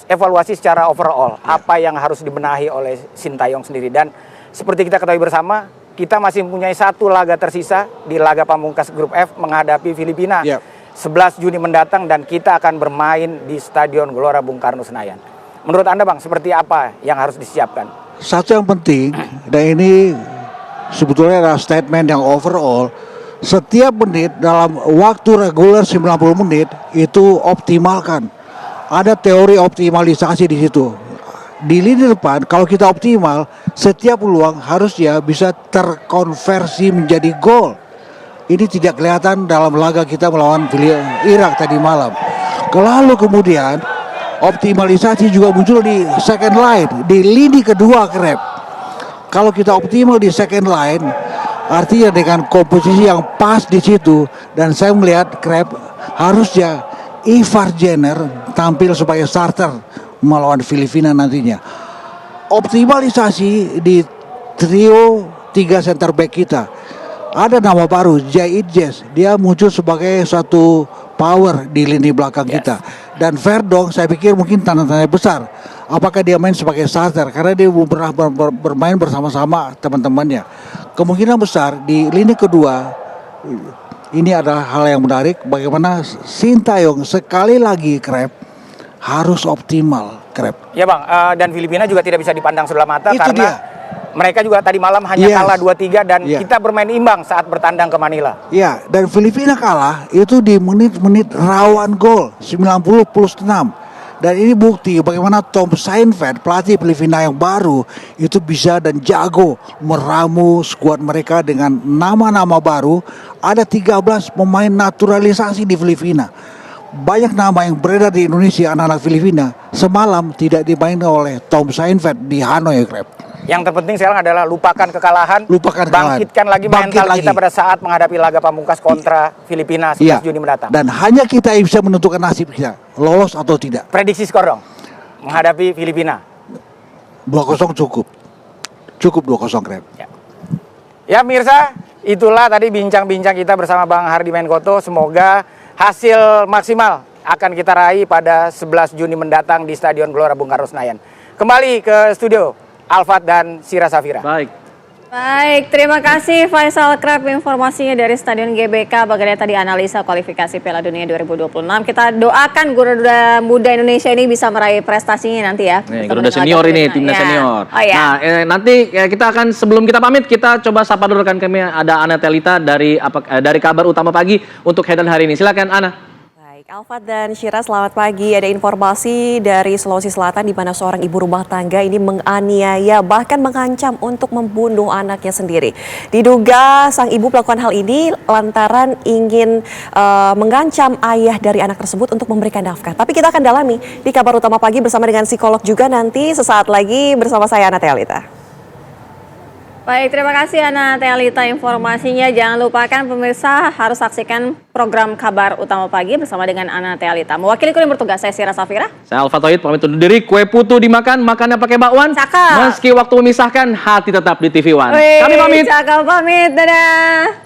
evaluasi secara overall, apa yang harus dibenahi oleh Sintayong sendiri? Dan seperti kita ketahui bersama, kita masih mempunyai satu laga tersisa di laga pamungkas grup F menghadapi Filipina 11 Juni mendatang, dan kita akan bermain di Stadion Gelora Bung Karno Senayan. Menurut Anda Bang, seperti apa yang harus disiapkan? Satu yang penting, dan ini sebetulnya adalah statement yang overall, setiap menit dalam waktu reguler 90 menit itu optimalkan. Ada teori optimalisasi di situ. Di lini depan, kalau kita optimal, setiap peluang harusnya bisa terkonversi menjadi gol. Ini tidak kelihatan dalam laga kita melawan Irak tadi malam. Lalu kemudian optimalisasi juga muncul di second line, di lini kedua, Krep. Kalau kita optimal di second line, artinya dengan komposisi yang pas di situ, dan saya melihat Krep harusnya Ivar Jenner tampil sebagai starter melawan Filipina nantinya. Optimalisasi di trio 3 center back kita. Ada nama baru, Zaid Jess. Dia muncul sebagai satu power di lini belakang kita. Dan Verdong saya pikir mungkin tanda-tanya besar. Apakah dia main sebagai starter? Karena dia belum pernah bermain bersama-sama teman-temannya. Kemungkinan besar di lini kedua, ini adalah hal yang menarik. Bagaimana Sintayong sekali lagi, Krep, harus optimal, Krep. Ya Bang, dan Filipina juga tidak bisa dipandang sebelah mata Itu karena dia. Mereka juga tadi malam hanya kalah 2-3 dan kita bermain imbang saat bertandang ke Manila. Ya, dan Filipina kalah itu di menit-menit rawan gol 90 plus 6. Dan ini bukti bagaimana Tom Seinfeld, pelatih Filipina yang baru, itu bisa dan jago meramu skuad mereka dengan nama-nama baru. Ada 13 pemain naturalisasi di Filipina. Banyak nama yang beredar di Indonesia, anak-anak Filipina, semalam tidak dimainkan oleh Tom Seinfeld di Hanoi, Krep. Yang terpenting sekarang adalah lupakan kekalahan, bangkitkan lagi mental kita pada saat menghadapi laga pamungkas kontra Filipina 11 Juni mendatang. Dan hanya kita yang bisa menentukan nasib kita, lolos atau tidak. Prediksi skor dong, menghadapi Filipina. 2-0 cukup. Cukup 2-0, Krep. Ya Mirsa, itulah tadi bincang-bincang kita bersama Bang Hardi Menkoto. Semoga hasil maksimal akan kita raih pada 11 Juni mendatang di Stadion Gelora Bung Karno Senayan. Kembali ke studio, Alfat dan Sira Safira. Baik, terima kasih Faisal Krep informasinya dari Stadion GBK. Bagaimana tadi analisa kualifikasi Piala Dunia 2026. Kita doakan Garuda Muda Indonesia ini bisa meraih prestasinya nanti ya. Nih, Garuda Senior ini, timnas senior. Oh, ya. Nah, nanti kita akan, sebelum kita pamit, kita coba sapa dulu rekan kami, ada Ana Telita dari Kabar Utama Pagi untuk headline hari ini. Silakan Ana. Alfat dan Syira, selamat pagi. Ada informasi dari Sulawesi Selatan di mana seorang ibu rumah tangga ini menganiaya bahkan mengancam untuk membunuh anaknya sendiri. Diduga sang ibu melakukan hal ini lantaran ingin mengancam ayah dari anak tersebut untuk memberikan nafkah. Tapi kita akan dalami di Kabar Utama Pagi bersama dengan psikolog juga nanti sesaat lagi bersama saya Ana Telita. Baik, terima kasih Ana Telita informasinya. Jangan lupakan pemirsa harus saksikan program Kabar Utama Pagi bersama dengan Ana Telita. Mewakili kru yang bertugas, saya Sira Safira. Saya Alfa Tohid, pamit undur diri. Kue putu dimakan, makannya pakai bakwan. Cakep. Meski waktu memisahkan, hati tetap di TV One. Kami pamit. Cakep, pamit. Dadah.